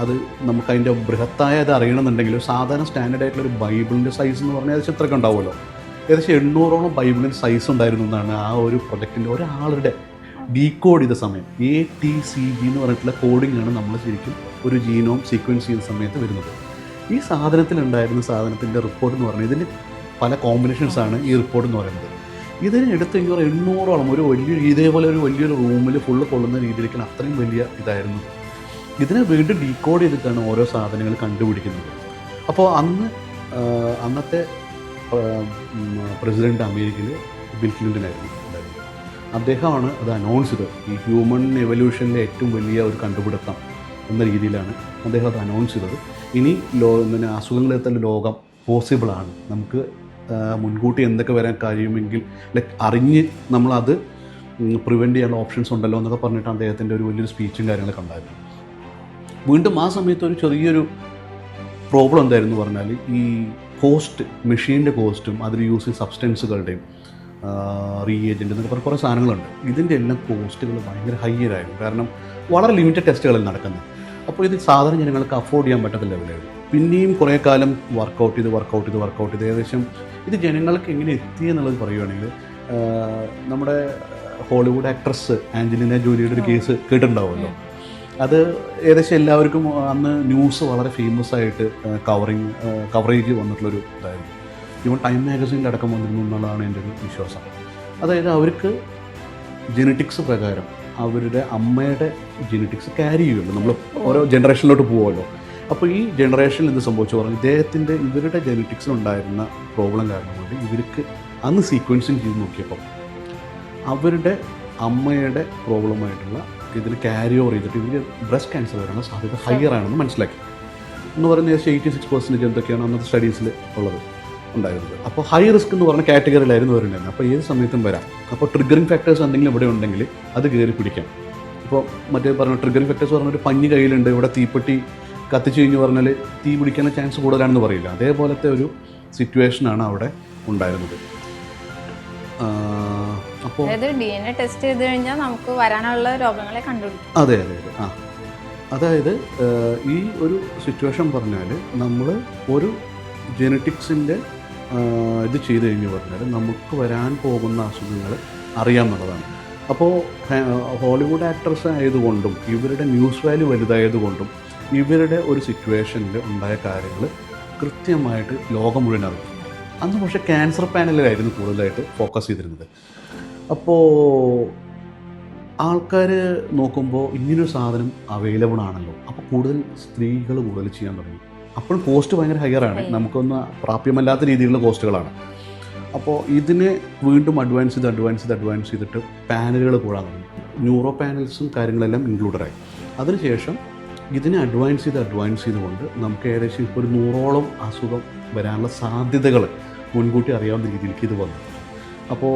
അത് നമുക്കതിൻ്റെ ബൃഹത്തായത് അറിയണമെന്നുണ്ടെങ്കിൽ സാധാരണ സ്റ്റാൻഡേർഡ് ആയിട്ടുള്ളൊരു ബൈബിളിൻ്റെ സൈസ് എന്ന് പറഞ്ഞാൽ ഏകദേശം എത്രയൊക്കെ ഉണ്ടാവുമല്ലോ, ഏകദേശം 800ഓളം ബൈബിളിൻ്റെ സൈസ് ഉണ്ടായിരുന്നു എന്നാണ് ആ ഒരു പ്രൊജക്റ്റിൻ്റെ ഒരാളുടെ ഡീകോഡ് ചെയ്ത സമയം. ATCG എന്ന് പറഞ്ഞിട്ടുള്ള കോഡിങ്ങാണ് നമ്മൾ ശരിക്കും ഒരു ജീനോം സീക്വൻസ് ചെയ്യുന്ന സമയത്ത് വരുന്നത്. ഈ സാധനത്തിൻ്റെ റിപ്പോർട്ട് എന്ന് പറഞ്ഞാൽ ഇതിന് പല കോമ്പിനേഷൻസാണ് ഈ റിപ്പോർട്ട് എന്ന് പറയുന്നത്. ഇതിന് എടുത്ത് 800ഓളം ഇതേപോലെ ഒരു വലിയൊരു റൂമിൽ ഫുള്ള് കൊള്ളുന്ന രീതിയിലേക്കാണ്, അത്രയും വലിയ ഇതായിരുന്നു. ഇതിനെ വീണ്ടും ഡീകോഡ് ചെയ്തിട്ടാണ് ഓരോ സാധനങ്ങൾ കണ്ടുപിടിക്കുന്നത്. അപ്പോൾ അന്നത്തെ പ്രസിഡന്റ് അമേരിക്കയിൽ ബിൽ ക്ലിൻ്റൺ ആയിരുന്നു. അദ്ദേഹമാണ് അത് അനൗൺസ് ചെയ്തത്. ഈ ഹ്യൂമൻ എവല്യൂഷനിലെ ഏറ്റവും വലിയ ഒരു കണ്ടുപിടുത്തം എന്ന രീതിയിലാണ് അദ്ദേഹം അത് അനൗൺസ് ചെയ്തത്. ഇനി അസുഖങ്ങളെത്തുന്ന ലോകം പോസിബിളാണ്, നമുക്ക് മുൻകൂട്ടി എന്തൊക്കെ വരാൻ കഴിയുമെങ്കിൽ അറിഞ്ഞ് നമ്മളത് പ്രിവെൻറ്റ് ചെയ്യാനുള്ള ഓപ്ഷൻസ് ഉണ്ടല്ലോ എന്നൊക്കെ പറഞ്ഞിട്ട് അദ്ദേഹത്തിൻ്റെ ഒരു വലിയൊരു സ്പീച്ചും കാര്യങ്ങളൊക്കെ ഉണ്ടായിരുന്നു. വീണ്ടും ആ സമയത്ത് ഒരു ചെറിയൊരു പ്രോബ്ലം എന്തായിരുന്നു പറഞ്ഞാൽ ഈ കോസ്റ്റ്, മെഷീൻ്റെ കോസ്റ്റും അതിൽ യൂസ് ചെയ്യുന്ന സബ്സ്റ്റൻസുകളുടെയും റീഏജൻറ്റ് എന്നൊക്കെ പറഞ്ഞ കുറേ സാധനങ്ങളുണ്ട്. ഇതിൻ്റെ എല്ലാം കോസ്റ്റുകൾ ഭയങ്കര ഹൈയറായിരുന്നു. കാരണം വളരെ ലിമിറ്റഡ് ടെസ്റ്റുകളാണ് നടക്കുന്നത്. അപ്പോൾ ഇത് സാധാരണ ജനങ്ങൾക്ക് അഫോർഡ് ചെയ്യാൻ പറ്റാത്ത ലെവലായിരുന്നു. പിന്നെയും കുറേ കാലം വർക്കൗട്ട് ചെയ്ത് ഏകദേശം ഇത് ജനങ്ങൾക്ക് എങ്ങനെ എത്തി എന്നുള്ളത് പറയുകയാണെങ്കിൽ നമ്മുടെ ഹോളിവുഡ് ആക്ട്രസ് ആഞ്ചലിന ജോലിയുടെ ഒരു കേസ് കേട്ടിട്ടുണ്ടാവുമല്ലോ. അത് ഏകദേശം എല്ലാവർക്കും അന്ന് ന്യൂസ് വളരെ ഫേമസ് ആയിട്ട് കവറേജ് വന്നിട്ടുള്ളൊരു ഇതായിരുന്നു. ഈവൻ ടൈം മാഗസീനിൽ അടക്കം വന്നിരുന്നു എന്നുള്ളതാണ് എൻ്റെ ഒരു വിശ്വാസം. അതായത് അവർക്ക് ജെനറ്റിക്സ് പ്രകാരം അവരുടെ അമ്മയുടെ ജെനറ്റിക്സ് ക്യാരി ചെയ്യുമല്ലോ, നമ്മൾ ഓരോ ജനറേഷനിലോട്ട് പോകുമല്ലോ. അപ്പോൾ ഈ ജനറേഷനിൽ എന്ത് സംഭവിച്ചു പറഞ്ഞാൽ ഇവരുടെ ജെനറ്റിക്സിലുണ്ടായിരുന്ന പ്രോബ്ലം കാരണം കൊണ്ട് ഇവർക്ക് അന്ന് സീക്വൻസിങ് ചെയ്ത് നോക്കിയപ്പോൾ അവരുടെ അമ്മയുടെ പ്രോബ്ലമായിട്ടുള്ള ഇതിൽ ക്യാരി ഓവർ ചെയ്തിട്ട് ഇവർ ബ്രസ്റ്റ് ക്യാൻസർ വരാനുള്ള സാധ്യത ഹയർ ആണെന്ന് മനസ്സിലാക്കി. എന്ന് പറയുന്നത് ഏകദേശം 86% എന്തൊക്കെയാണ് അന്നത്തെ സ്റ്റഡീസിൽ ഉണ്ടായിരുന്നത്. അപ്പോൾ ഹൈ റിസ്ക് എന്ന് പറഞ്ഞ കാറ്റഗറിയിലായിരുന്നു വരുന്നത്. അപ്പോൾ ഏത് സമയത്തും വരാം. അപ്പോൾ ട്രിഗറിങ് ഫാക്ടേഴ്സ് എന്തെങ്കിലും ഇവിടെ ഉണ്ടെങ്കിൽ അത് കയറി പിടിക്കാം. ഇപ്പോൾ മറ്റേ പറഞ്ഞ ട്രിഗറിങ് ഫാക്ടേഴ്സ് പറഞ്ഞൊരു പഞ്ഞി കയ്യിലുണ്ട്, ഇവിടെ തീപ്പെട്ടി കത്തിച്ചു കഴിഞ്ഞ് പറഞ്ഞാൽ തീ പിടിക്കാനുള്ള ചാൻസ് കൂടുതലാണെന്ന് പറയില്ല. അതേപോലത്തെ ഒരു സിറ്റുവേഷനാണ് അവിടെ ഉണ്ടായിരുന്നത്. അപ്പോൾ DNA ടെസ്റ്റ് ചെയ്ത് കഴിഞ്ഞാൽ നമുക്ക് വരാനുള്ള രോഗങ്ങളെ കണ്ടുപിടിക്കും. അതെ. അതായത് ഈ ഒരു സിറ്റുവേഷൻ പറഞ്ഞാൽ നമ്മൾ ഒരു ജെനറ്റിക്സിൻ്റെ ഇത് ചെയ്ത് കഴിഞ്ഞ് പറഞ്ഞാൽ നമുക്ക് വരാൻ പോകുന്ന അസുഖങ്ങൾ അറിയാമെന്നുള്ളതാണ്. അപ്പോൾ ഹോളിവുഡ് ആക്ട്രസ് ആയതുകൊണ്ടും ഇവരുടെ ന്യൂസ് വാല്യൂ വലുതായതുകൊണ്ടും ഇവരുടെ ഒരു സിറ്റുവേഷനിൽ ഉണ്ടായ കാര്യങ്ങൾ കൃത്യമായിട്ട് ലോകം മുഴുവൻ അറിയും. അന്ന് പക്ഷേ ക്യാൻസർ പാനലിലായിരുന്നു കൂടുതലായിട്ട് ഫോക്കസ് ചെയ്തിരുന്നത്. അപ്പോൾ ആൾക്കാർ നോക്കുമ്പോൾ ഇങ്ങനൊരു സാധനം അവൈലബിൾ ആണല്ലോ, അപ്പോൾ കൂടുതൽ സ്ത്രീകൾ കൂടുതൽ ചെയ്യാൻ തുടങ്ങി. അപ്പോൾ കോസ്റ്റ് ഭയങ്കര ഹയറാണ്, നമുക്കൊന്ന് പ്രാപ്യമല്ലാത്ത രീതിയിലുള്ള കോസ്റ്റുകളാണ്. അപ്പോൾ ഇതിനെ വീണ്ടും അഡ്വാൻസ് ചെയ്തിട്ട് പാനലുകൾ കൂടാൻ തുടങ്ങി. ന്യൂറോ പാനൽസും കാര്യങ്ങളെല്ലാം ഇൻക്ലൂഡഡായി. അതിനുശേഷം ഇതിനെ അഡ്വാൻസ് ചെയ്തുകൊണ്ട് നമുക്ക് ഏകദേശം ഇപ്പോൾ ഒരു 100ഓളം അസുഖം വരാനുള്ള സാധ്യതകൾ മുൻകൂട്ടി അറിയാവുന്ന രീതിയിലേക്ക് ഇത് വന്നു. അപ്പോൾ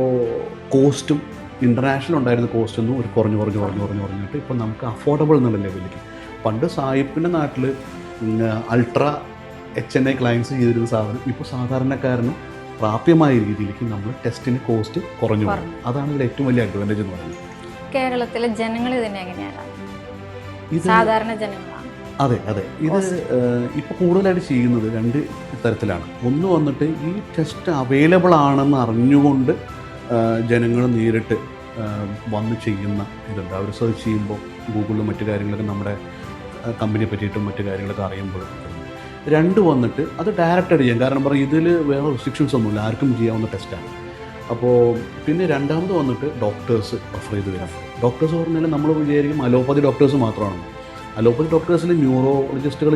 കോസ്റ്റും ഇൻ്റർനാഷണൽ ഉണ്ടായിരുന്ന കോസ്റ്റൊന്നും ഒരു കുറഞ്ഞിട്ട് ഇപ്പോൾ നമുക്ക് അഫോർഡബിൾ എന്നുള്ള ലെവലിലേക്ക്. പണ്ട് സായിപ്പിൻ്റെ നാട്ടിൽ അൾട്രാ HNI ക്ലയൻസ് ചെയ്തിരുന്ന സാധനം ഇപ്പോൾ സാധാരണക്കാരനും പ്രാപ്യമായ രീതിയിലേക്ക് നമ്മൾ ടെസ്റ്റിന് കോസ്റ്റ് കുറഞ്ഞു. അതാണ് ഇതിൽ ഏറ്റവും വലിയ അഡ്വാൻറ്റേജ് എന്ന് പറയുന്നത്. കേരളത്തിലെ ജനങ്ങൾ ഇതിനെ എങ്ങനെയാണ് സാധാരണ ജനങ്ങളാണ്? അതെ. ഇത് ഇപ്പോൾ കൂടുതലായിട്ട് ചെയ്യുന്നത് 2 തരത്തിലാണ്. ഒന്ന് വന്നിട്ട് ഈ ടെസ്റ്റ് അവൈലബിൾ ആണെന്ന് അറിഞ്ഞുകൊണ്ട് ജനങ്ങൾ നേരിട്ട് വന്ന് ചെയ്യുന്ന ഇതുണ്ട്. അവർ സെർച്ച് ചെയ്യുമ്പോൾ ഗൂഗിളിലും മറ്റു കാര്യങ്ങളൊക്കെ നമ്മുടെ കമ്പനിയെ പറ്റിയിട്ടും മറ്റു കാര്യങ്ങളൊക്കെ അറിയുമ്പോൾ. 2 വന്നിട്ട് അത് ഡയറക്റ്റായിട്ട് ചെയ്യാം. കാരണം പറയും ഇതിൽ വേറെ റെസ്ട്രിക്ഷൻസ് ഒന്നുമില്ല, ആർക്കും ചെയ്യാവുന്ന ടെസ്റ്റാണ്. അപ്പോൾ പിന്നെ രണ്ടാമത് വന്നിട്ട് ഡോക്ടേഴ്സ് റെഫർ ചെയ്ത് വരാം. ഡോക്ടേഴ്സ് പറഞ്ഞാൽ നമ്മൾ വിചാരിക്കും അലോപ്പതി ഡോക്ടേഴ്സ് മാത്രമാണ്. അലോപ്പതി ഡോക്ടേഴ്സിൽ ന്യൂറോളജിസ്റ്റുകൾ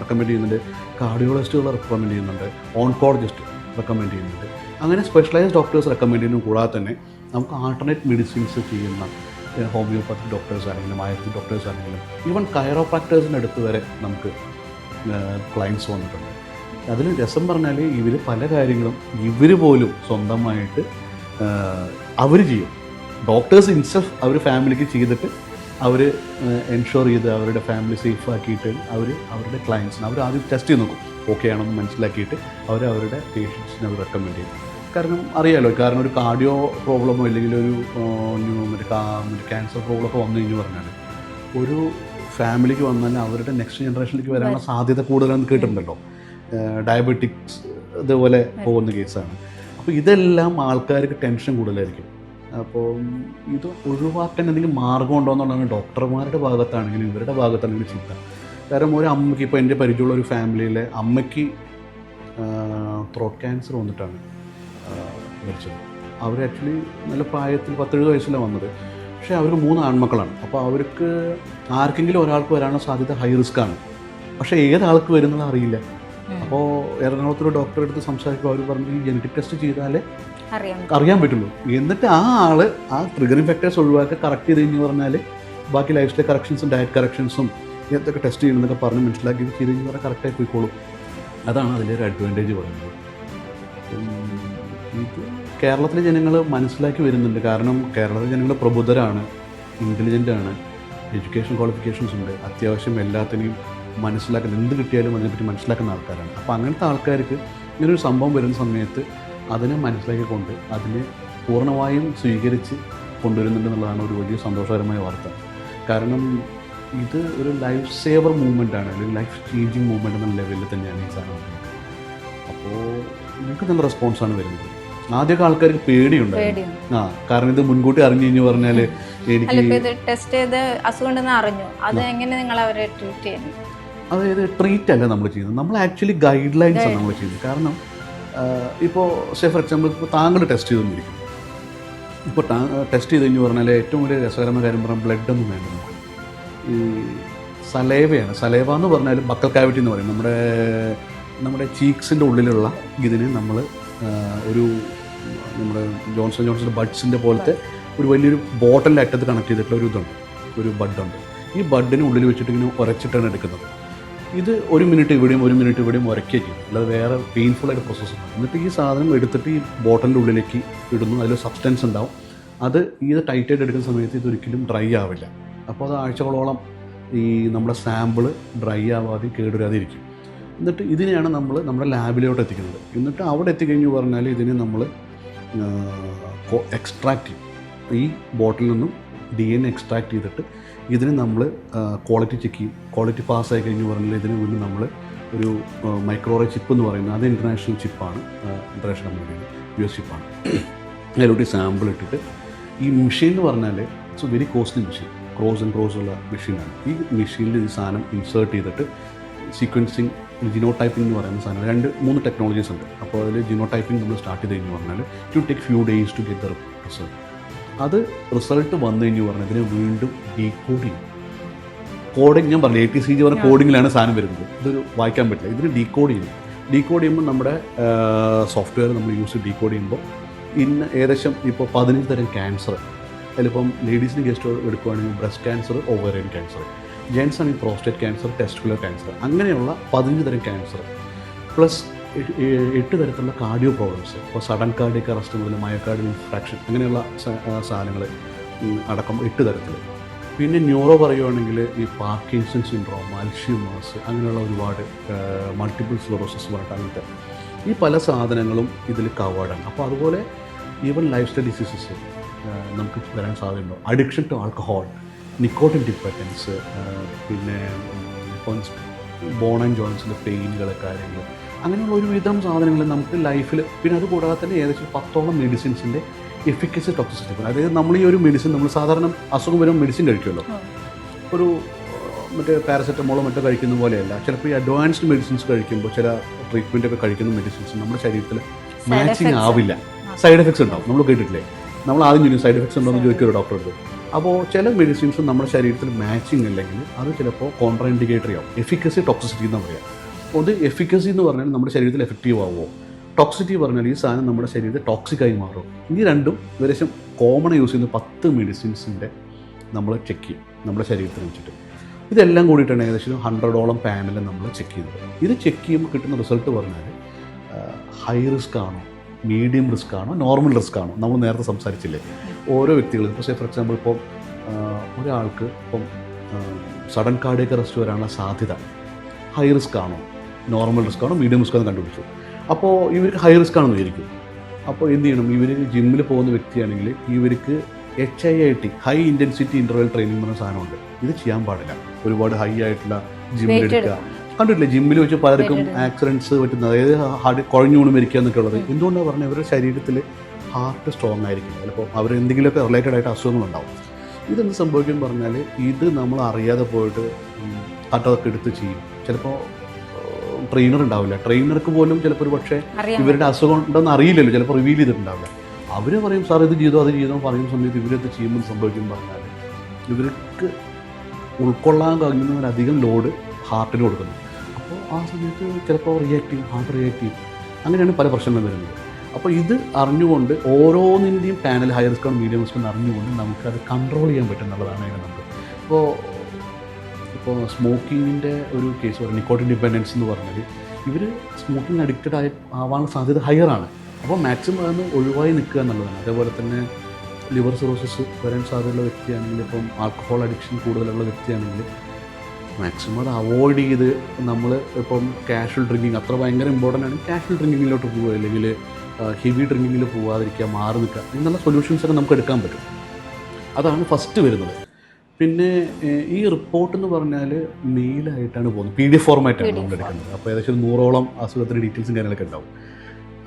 റെക്കമെൻഡ് ചെയ്യുന്നുണ്ട്, കാർഡിയോളജിസ്റ്റുകൾ റെക്കമെൻഡ് ചെയ്യുന്നുണ്ട്, ഓൺകോളജിസ്റ്റ് റെക്കമെൻഡ് ചെയ്യുന്നുണ്ട്. അങ്ങനെ സ്പെഷ്യലൈസ്ഡ് ഡോക്ടേഴ്സ് റെക്കമെൻഡ് ചെയ്യുന്നത് കൂടാതെ തന്നെ നമുക്ക് ആൾട്ടർനേറ്റ് മെഡിസിൻസ് ചെയ്യുന്ന ഹോമിയോപ്പതി ഡോക്ടേഴ്സ് ആണെങ്കിലും ആയുർവേദിക് ഡോക്ടേഴ്സ് ആണെങ്കിലും ഈവൻ കൈറോപ്രാക്ടേഴ്സിൻ്റെ അടുത്ത് വരെ നമുക്ക് ക്ലയൻസ് വന്നിട്ടുണ്ട്. അതിൽ രസം പറഞ്ഞാൽ ഇവർ പല കാര്യങ്ങളും ഇവർ പോലും സ്വന്തമായിട്ട് അവർ ചെയ്യും. ഡോക്ടേഴ്സ് ഇൻസ്റ്റഫ് അവർ ഫാമിലിക്ക് ചെയ്തിട്ട് അവർ എൻഷുർ ചെയ്ത് അവരുടെ ഫാമിലി സേഫ് ആക്കിയിട്ട് അവരുടെ ക്ലയൻസിന് അവർ ആദ്യം ടെസ്റ്റ് ചെയ്ത് നോക്കും, ഓക്കെ ആണെന്ന് മനസ്സിലാക്കിയിട്ട് അവരുടെ പേഷ്യൻസിന് അവർ റെക്കമെൻഡ് ചെയ്യും. കാരണം അറിയാമല്ലോ, കാരണം ഒരു കാർഡിയോ പ്രോബ്ലമോ അല്ലെങ്കിൽ ഒരു ക്യാൻസർ പ്രോബ്ലമൊക്കെ വന്നു കഴിഞ്ഞ് പറഞ്ഞാൽ ഒരു ഫാമിലിക്ക് വന്നാൽ അവരുടെ നെക്സ്റ്റ് ജനറേഷനിലേക്ക് വരാനുള്ള സാധ്യത കൂടുതലാണെന്ന് കേട്ടിട്ടുണ്ടല്ലോ. ഡയബറ്റിക്സ് ഇതുപോലെ പോകുന്ന കേസാണ്. അപ്പോൾ ഇതെല്ലാം ആൾക്കാർക്ക് ടെൻഷൻ കൂടുതലായിരിക്കും. അപ്പോൾ ഇത് ഒഴിവാക്കാൻ എന്തെങ്കിലും മാർഗം ഉണ്ടോ എന്നുള്ളതാണ് ഡോക്ടർമാരുടെ ഭാഗത്താണെങ്കിലും ഇവരുടെ ഭാഗത്താണെങ്കിലും ചിന്ത. കാരണം ഒരു അമ്മയ്ക്ക്, ഇപ്പോൾ എൻ്റെ പരിചയമുള്ള ഒരു ഫാമിലിയിലെ അമ്മയ്ക്ക് ത്രോട്ട് ക്യാൻസർ വന്നിട്ടാണ് മരിച്ചത്. അവർ ആക്ച്വലി നല്ല പ്രായത്തിൽ 10-70 വയസ്സിലാണ് വന്നത്. പക്ഷേ അവർക്ക് 3 ആൺമക്കളാണ്. അപ്പോൾ അവർക്ക് ആർക്കെങ്കിലും ഒരാൾക്ക് വരാനുള്ള സാധ്യത ഹൈ റിസ്ക് ആണ്. പക്ഷേ ഏതാൾക്ക് വരുന്നത് അറിയില്ല. അപ്പോൾ എറണാകുളത്തൊരു ഡോക്ടറെ അടുത്ത് സംസാരിക്കുമ്പോൾ അവർ പറഞ്ഞു ഈ ജനറ്റിക് ടെസ്റ്റ് ചെയ്താലേ അറിയാൻ പറ്റുള്ളൂ. എന്നിട്ട് ആ ആൾ ആ ട്രിഗറിങ് ഫാക്ടേഴ്സ് ഒഴിവാക്കി കറക്റ്റ് ചെയ്ത് കഴിഞ്ഞ് പറഞ്ഞാൽ ബാക്കി ലൈഫ് സ്റ്റൈൽ കറക്ഷൻസും ഡയറ്റ് കറക്ഷൻസും എന്തൊക്കെ ടെസ്റ്റ് ചെയ്യുന്നതൊക്കെ പറഞ്ഞ് മനസ്സിലാക്കി ചെയ്ത് കഴിഞ്ഞ് പറഞ്ഞാൽ കറക്റ്റായി പോയിക്കോളും. അതാണ് അതിലൊരു അഡ്വാൻറ്റേജ് പറയുന്നത്. ഇത് കേരളത്തിലെ ജനങ്ങൾ മനസ്സിലാക്കി വരുന്നുണ്ട്. കാരണം കേരളത്തിലെ ജനങ്ങൾ പ്രബുദ്ധരാണ്, ഇൻ്റലിജൻ്റാണ്. എഡ്യൂക്കേഷൻ ക്വാളിഫിക്കേഷൻസ് ഉണ്ട്, അത്യാവശ്യം എല്ലാത്തിനെയും മനസ്സിലാക്കുന്ന, എന്ത് കിട്ടിയാലും അതിനെപ്പറ്റി മനസ്സിലാക്കുന്ന ആൾക്കാരാണ്. അപ്പോൾ അങ്ങനത്തെ ആൾക്കാർക്ക് ഇങ്ങനൊരു സംഭവം വരുന്ന സമയത്ത് അതിനെ മനസ്സിലാക്കിക്കൊണ്ട് അതിനെ പൂർണ്ണമായും സ്വീകരിച്ച് കൊണ്ടുവരുന്നുണ്ടെന്നുള്ളതാണ് ഒരു വലിയ സന്തോഷകരമായ വാർത്ത. കാരണം ഇത് ഒരു ലൈഫ് സേവർ മൂവ്മെൻറ്റാണ്, അല്ലെങ്കിൽ ലൈഫ് ചേഞ്ചിങ് മൂവ്മെൻറ്റ് എന്ന ലെവലിൽ തന്നെയാണ് ഈ സാധനം വരുന്നത്. അപ്പോൾ നിങ്ങൾക്ക് നല്ല റെസ്പോൺസാണ് വരുന്നത്. ആദ്യമൊക്കെ ആൾക്കാർക്ക് പേടിയുണ്ടായിരുന്നു. കാരണം ഇത് മുൻകൂട്ടി അറിഞ്ഞു കഴിഞ്ഞു പറഞ്ഞാൽ എനിക്ക് ടെസ്റ്റ് ചെയ്ത് അസുഖം ഉണ്ടെന്ന് അറിഞ്ഞു, അത് എങ്ങനെ നിങ്ങൾ അവരെ ട്രീറ്റ് ചെയ്യുന്നു? അതായത് ട്രീറ്റ് അല്ല നമ്മൾ ചെയ്യുന്നത്, നമ്മൾ ആക്ച്വലി ഗൈഡ് ലൈൻസ് ആണ് നമ്മൾ ചെയ്യുന്നത്. കാരണം ഇപ്പോൾ ഫോർ എക്സാമ്പിൾ ഇപ്പോൾ താങ്കൾ ടെസ്റ്റ് ചെയ്തുകൊണ്ടിരിക്കും. ഇപ്പോൾ ടെസ്റ്റ് ചെയ്ത് കഴിഞ്ഞ് പറഞ്ഞാൽ ഏറ്റവും വലിയ രസകരമായ കാര്യം പറഞ്ഞാൽ ബ്ലഡൊന്നും വേണ്ട. നമുക്ക് ഈ സലേവയാണ്. സലേവ എന്ന് പറഞ്ഞാൽ ബക്കൽ കാവിറ്റി എന്ന് പറയും. നമ്മുടെ ചീക്സിൻ്റെ ഉള്ളിലുള്ള ഇതിന് നമ്മൾ ഒരു നമ്മുടെ ജോൺസൻ്റെ ബഡ്സിൻ്റെ പോലത്തെ ഒരു വലിയൊരു ബോട്ടലിൻ്റെ അറ്റത്ത് കണക്ട് ചെയ്തിട്ടുള്ള ഒരു ഇതുണ്ട്, ഒരു ബഡുണ്ട്. ഈ ബഡിന് ഉള്ളിൽ വെച്ചിട്ട് ഇങ്ങനെ ഉരച്ചിട്ടാണ് എടുക്കുന്നത്. ഇത് 1 മിനിറ്റ് ഇവിടെയും 1 മിനിറ്റ് ഇവിടെയും ഉരയ്ക്കുക ചെയ്യും, അല്ലാതെ വേറെ പെയിൻഫുള്ളായിട്ട് പ്രോസസ്സാണ്. എന്നിട്ട് ഈ സാധനം എടുത്തിട്ട് ഈ ബോട്ടലിൻ്റെ ഉള്ളിലേക്ക് ഇടുന്നു. അതിൽ സബ്സ്റ്റൻസ് ഉണ്ടാവും. ഇത് ടൈറ്റായിട്ട് എടുക്കുന്ന സമയത്ത് ഇതൊരിക്കലും ഡ്രൈ ആവില്ല. അപ്പോൾ അത് ആഴ്ചകളോളം ഈ നമ്മുടെ സാമ്പിള് ഡ്രൈ ആവാതെ കേടുവരാതെ ഇരിക്കും. എന്നിട്ട് ഇതിനെയാണ് നമ്മൾ നമ്മുടെ ലാബിലോട്ട് എത്തിക്കുന്നത്. എന്നിട്ട് അവിടെ എത്തിക്കഴിഞ്ഞ് പറഞ്ഞാൽ ഇതിനെ നമ്മൾ എക്സ്ട്രാക്ട് ചെയ്യും. ഈ ബോട്ടിൽ നിന്നും DNA എക്സ്ട്രാക്ട് ചെയ്തിട്ട് ഇതിന് നമ്മൾ ക്വാളിറ്റി ചെക്ക് ചെയ്യും. ക്വാളിറ്റി പാസ്സായി കഴിഞ്ഞ് പറഞ്ഞാൽ ഇതിന് വീണ്ടും നമ്മൾ ഒരു മൈക്രോറേ ചിപ്പ് എന്ന് പറയുന്നത്, അത് ഇൻ്റർനാഷണൽ ചിപ്പാണ്, ഇൻ്റർനാഷണൽ കമ്പനിയാണ്, US ചിപ്പാണ്. അതിലോട്ട് സാമ്പിൾ ഇട്ടിട്ട് ഈ മെഷീൻ എന്ന് പറഞ്ഞാൽ it's very costly machine, cross and cross ഉള്ള മെഷീനാണ്. ഈ മെഷീനിൽ ഈ സാധനം ഇൻസേർട്ട് ചെയ്തിട്ട് സീക്വൻസിങ്, ജിനോ ടൈപ്പിംഗ് എന്ന് പറയുന്ന സാധനം 2-3 ടെക്നോളജീസ് ഉണ്ട്. അപ്പോൾ അതിൽ ജിനോ ടൈപ്പിംഗ് നമ്മൾ സ്റ്റാർട്ട് ചെയ്ത് കഴിഞ്ഞ് പറഞ്ഞാൽ it will take few days to get the result. അത് റിസൾട്ട് വന്നു കഴിഞ്ഞ് പറഞ്ഞാൽ ഇതിനെ വീണ്ടും ഡീകോഡിങ്, കോഡിങ് ഞാൻ പറഞ്ഞു ATCG പറഞ്ഞ കോഡിങ്ങിലാണ് സാധനം വരുന്നത്. ഇതൊരു വായിക്കാൻ പറ്റില്ല, ഇതിന് ഡീകോഡ് ചെയ്യുമ്പോൾ നമ്മുടെ സോഫ്റ്റ്വെയർ നമ്മൾ ഡീകോഡ് ചെയ്യുമ്പോൾ ഏകദേശം ഇപ്പോൾ 15 തരം ക്യാൻസർ, അതിലിപ്പം ലേഡീസിന് ഗസ്റ്റ് എടുക്കുകയാണെങ്കിൽ breast cancer, ovarian cancer, gents ആണെങ്കിൽ പ്രോസ്റ്റേറ്റ് ക്യാൻസർ, ടെസ്റ്റിക്കുലർ ക്യാൻസർ, അങ്ങനെയുള്ള 15 തരം ക്യാൻസർ പ്ലസ് 8 തരത്തിലുള്ള കാർഡിയോ പ്രോബ്ലംസ്. ഇപ്പോൾ സഡൻ കാർഡിയക് അറസ്റ്റ് മുതൽ മയോകാർഡിയൽ ഇൻഫ്രാക്ഷൻ അങ്ങനെയുള്ള സാധനങ്ങൾ അടക്കം 8 തരത്തിൽ. പിന്നെ ന്യൂറോ പറയുകയാണെങ്കിൽ ഈ പാർക്കിൻസൺ സിൻഡ്രോം, അൽഷിമേഴ്സ്, അങ്ങനെയുള്ള ഒരുപാട് മൾട്ടിപ്പിൾ സ്ക്ലെറോസിസ് പറഞ്ഞിട്ട് അങ്ങനത്തെ ഈ പല സാധനങ്ങളും ഇതിൽ കവേർഡാണ്. അപ്പോൾ അതുപോലെ ഈവൻ ലൈഫ് സ്റ്റൈൽ ഡിസീസസ് നമുക്ക് വരാൻ സാധ്യതയുണ്ടോ. Addiction to alcohol, nicotine dependence, പിന്നെ ബോൺ ആൻഡ് ജോയിൻസിൻ്റെ പെയിനുകൾ, കാര്യങ്ങൾ, അങ്ങനെയുള്ള ഒരുവിധം സാധനങ്ങൾ നമുക്ക് ലൈഫിൽ. പിന്നെ അതുകൂടാതെ തന്നെ ഏകദേശം 10ഓളം മെഡിസിൻസിൻ്റെ എഫിക്കസി ടോക്സിസിറ്റി. അതായത് നമ്മൾ ഈ ഒരു മെഡിസിൻ, നമ്മൾ സാധാരണ അസുഖം വരുമ്പോൾ മെഡിസിൻ കഴിക്കുമല്ലോ, ഒരു മറ്റേ പാരസെറ്റമോളോ മറ്റോ കഴിക്കുന്ന പോലെയല്ല. ചിലപ്പോൾ ഈ അഡ്വാൻസ്ഡ് മെഡിസിൻസ് കഴിക്കുമ്പോൾ, ചില ട്രീറ്റ്മെൻറ്റൊക്കെ കഴിക്കുന്ന മെഡിസിൻസ് നമ്മുടെ ശരീരത്തിൽ മാച്ചിങ് ആവില്ല, സൈഡ് എഫക്ട്സ് ഉണ്ടാവും. നമ്മൾ കേട്ടിട്ടില്ലേ, നമ്മൾ ആദ്യം ചോദിക്കും സൈഡ് എഫക്ട്സ് ഉണ്ടോ എന്ന് ചോദിക്കും ഡോക്ടറോട്. അപ്പോൾ ചില മെഡിസിൻസ് നമ്മുടെ ശരീരത്തിൽ മാച്ചിങ് അല്ലെങ്കിൽ അത് ചിലപ്പോൾ കോൺട്രാ ഇൻഡിക്കേറ്ററി ആവും. എഫിക്കസി ടോക്സിസിറ്റി എന്ന് പറയാം. അപ്പോൾ അത് എഫിക്കസി എന്ന് പറഞ്ഞാൽ നമ്മുടെ ശരീരത്തിൽ എഫക്റ്റീവ് ആവുമോ, ടോക്സിറ്റി പറഞ്ഞാൽ ഈ സാധനം നമ്മുടെ ശരീരത്തിൽ ടോക്സിക്കായി മാറും. ഈ രണ്ടും ഏകദേശം കോമൺ യൂസ് ചെയ്യുന്ന 10 മെഡിസിൻസിൻ്റെ നമ്മൾ ചെക്ക് ചെയ്യും നമ്മുടെ ശരീരത്തിൽ വെച്ചിട്ട്. ഇതെല്ലാം കൂടിയിട്ടാണ് ഏകദേശം 100ഓളം പാനൽ നമ്മൾ ചെക്ക് ചെയ്തത്. ഇത് ചെക്ക് ചെയ്യുമ്പോൾ കിട്ടുന്ന റിസൾട്ട് പറഞ്ഞാൽ ഹൈ റിസ്ക് ആണോ, മീഡിയം റിസ്ക് ആണോ, നോർമൽ റിസ്ക് ആണോ. നമ്മൾ നേരത്തെ സംസാരിച്ചില്ലേ, ഓരോ വ്യക്തികളും ഇപ്പോൾ ഫോർ എക്സാമ്പിൾ ഇപ്പോൾ ഒരാൾക്ക് ഇപ്പം സഡൻ കാർഡിയക് അറസ്റ്റ് വരാനുള്ള സാധ്യത ഹൈ റിസ്ക് ആണോ, നോർമൽ റിസ്ക് ആണോ, മീഡിയം റിസ്ക് ആണോ കണ്ടുപിടിച്ചു. അപ്പോൾ ഇവർക്ക് ഹൈ റിസ്ക് ആണെന്ന് വിചാരിക്കും. അപ്പോൾ എന്ത് ചെയ്യണം, ഇവർ ജിമ്മിൽ പോകുന്ന വ്യക്തിയാണെങ്കിൽ ഇവർക്ക് HIIT, high intensity interval training പറഞ്ഞ സാധനമുണ്ട്. ഇത് ചെയ്യാൻ പാടില്ല. ഒരുപാട് ഹൈ ആയിട്ടുള്ള ജിമ്മിലെടുക്കുക. കണ്ടിട്ടില്ലേ ജിമ്മിൽ വെച്ച് പലർക്കും ആക്സിഡൻറ്റ്സ് പറ്റുന്നത്, അതായത് ഹാർട്ട് കുഴഞ്ഞു വീണ് മരിക്കുക എന്നൊക്കെ ഉള്ളത്. എന്തുകൊണ്ടാണ് പറഞ്ഞാൽ അവരുടെ ശരീരത്തിൽ ഹാർട്ട് സ്ട്രോങ് ആയിരിക്കും. ചിലപ്പോൾ അവരെന്തെങ്കിലുമൊക്കെ റിലേറ്റഡ് ആയിട്ട് അസുഖങ്ങളുണ്ടാവും. ഇതെന്ത് സംഭവിക്കും പറഞ്ഞാൽ ഇത് നമ്മൾ അറിയാതെ പോയിട്ട് ഹാർട്ടൊക്കെ എടുത്ത് ചെയ്യും. ചിലപ്പോൾ ട്രെയിനർ ഉണ്ടാവില്ല, ട്രെയിനർക്ക് പോലും ചിലപ്പോൾ ഒരു പക്ഷേ ഇവരുടെ അസുഖം ഉണ്ടെന്ന് അറിയില്ലല്ലോ, ചിലപ്പോൾ റിവീൽ ചെയ്തിട്ടുണ്ടാവില്ല. അവർ പറയും സാർ ഇത് ചെയ്തോ അത് ചെയ്തോ പറയുന്ന സമയത്ത് ഇവരത് ചെയ്യുമ്പോൾ സംഭവിക്കും പറഞ്ഞാൽ ഇവർക്ക് ഉൾക്കൊള്ളാൻ കഴിയുന്നതിലധികം ലോഡ് ഹാർട്ടിന് കൊടുക്കുന്നു. അപ്പോൾ ആ സമയത്ത് ചിലപ്പോൾ ഹാർട്ട് റിയാക്ട് ചെയ്യും. അങ്ങനെയാണ് പല പ്രശ്നങ്ങളും വരുന്നത്. അപ്പോൾ ഇത് അറിഞ്ഞുകൊണ്ട് ഓരോന്നിൻ്റെയും പാനൽ ഹൈ റിസ്ക് ആണ് മീഡിയം റിസ്ക് എന്ന് അറിഞ്ഞുകൊണ്ട് നമുക്കത് കൺട്രോൾ ചെയ്യാൻ പറ്റും എന്നുള്ളതാണ് അതിന് നമുക്ക്. ഇപ്പോൾ സ്മോക്കിങ്ങിൻ്റെ ഒരു കേസ് പറയും, നിക്കോട്ടിൻ ഡിപ്പെൻഡൻസ് എന്ന് പറഞ്ഞാൽ ഇവർ സ്മോക്കിംഗ് അഡിക്റ്റഡ് ആവാനുള്ള സാധ്യത ഹയറാണ്. അപ്പോൾ മാക്സിമം അതൊന്ന് ഒഴിവായി നിൽക്കുക എന്നുള്ളതാണ്. അതേപോലെ തന്നെ ലിവർ സിറോസിസ് വരാൻ സാധ്യതയുള്ള വ്യക്തിയാണെങ്കിൽ, ഇപ്പം ആൽക്കഹോൾ അഡിക്ഷൻ കൂടുതലുള്ള വ്യക്തിയാണെങ്കിൽ മാക്സിമം അത് അവോയ്ഡ് ചെയ്ത് നമ്മൾ ഇപ്പം കാഷ്വൽ ഡ്രിങ്കിങ് അത്ര ഭയങ്കര ഇമ്പോർട്ടൻ്റ് ആണ്, കാഷ്വൽ ഡ്രിങ്കിങ്ങിലോട്ട് പോവുക, അല്ലെങ്കിൽ ഹെവി ഡ്രിങ്കിങ്ങിൽ പോകാതിരിക്കുക, മാറി നിൽക്കുക, എന്നുള്ള സൊല്യൂഷൻസൊക്കെ നമുക്ക് എടുക്കാൻ പറ്റും. അതാണ് ഫസ്റ്റ് വരുന്നത്. പിന്നെ ഈ റിപ്പോർട്ട് എന്ന് പറഞ്ഞാൽ മെയിലായിട്ടാണ് പോകുന്നത്, PDF ഫോർമാറ്റാണ് നമ്മൾ എടുക്കുന്നത്. അപ്പോൾ ഏകദേശം 100ഓളം അസുഖത്തിൻ്റെ ഡീറ്റെയിൽസും കാര്യങ്ങളൊക്കെ ഉണ്ടാവും.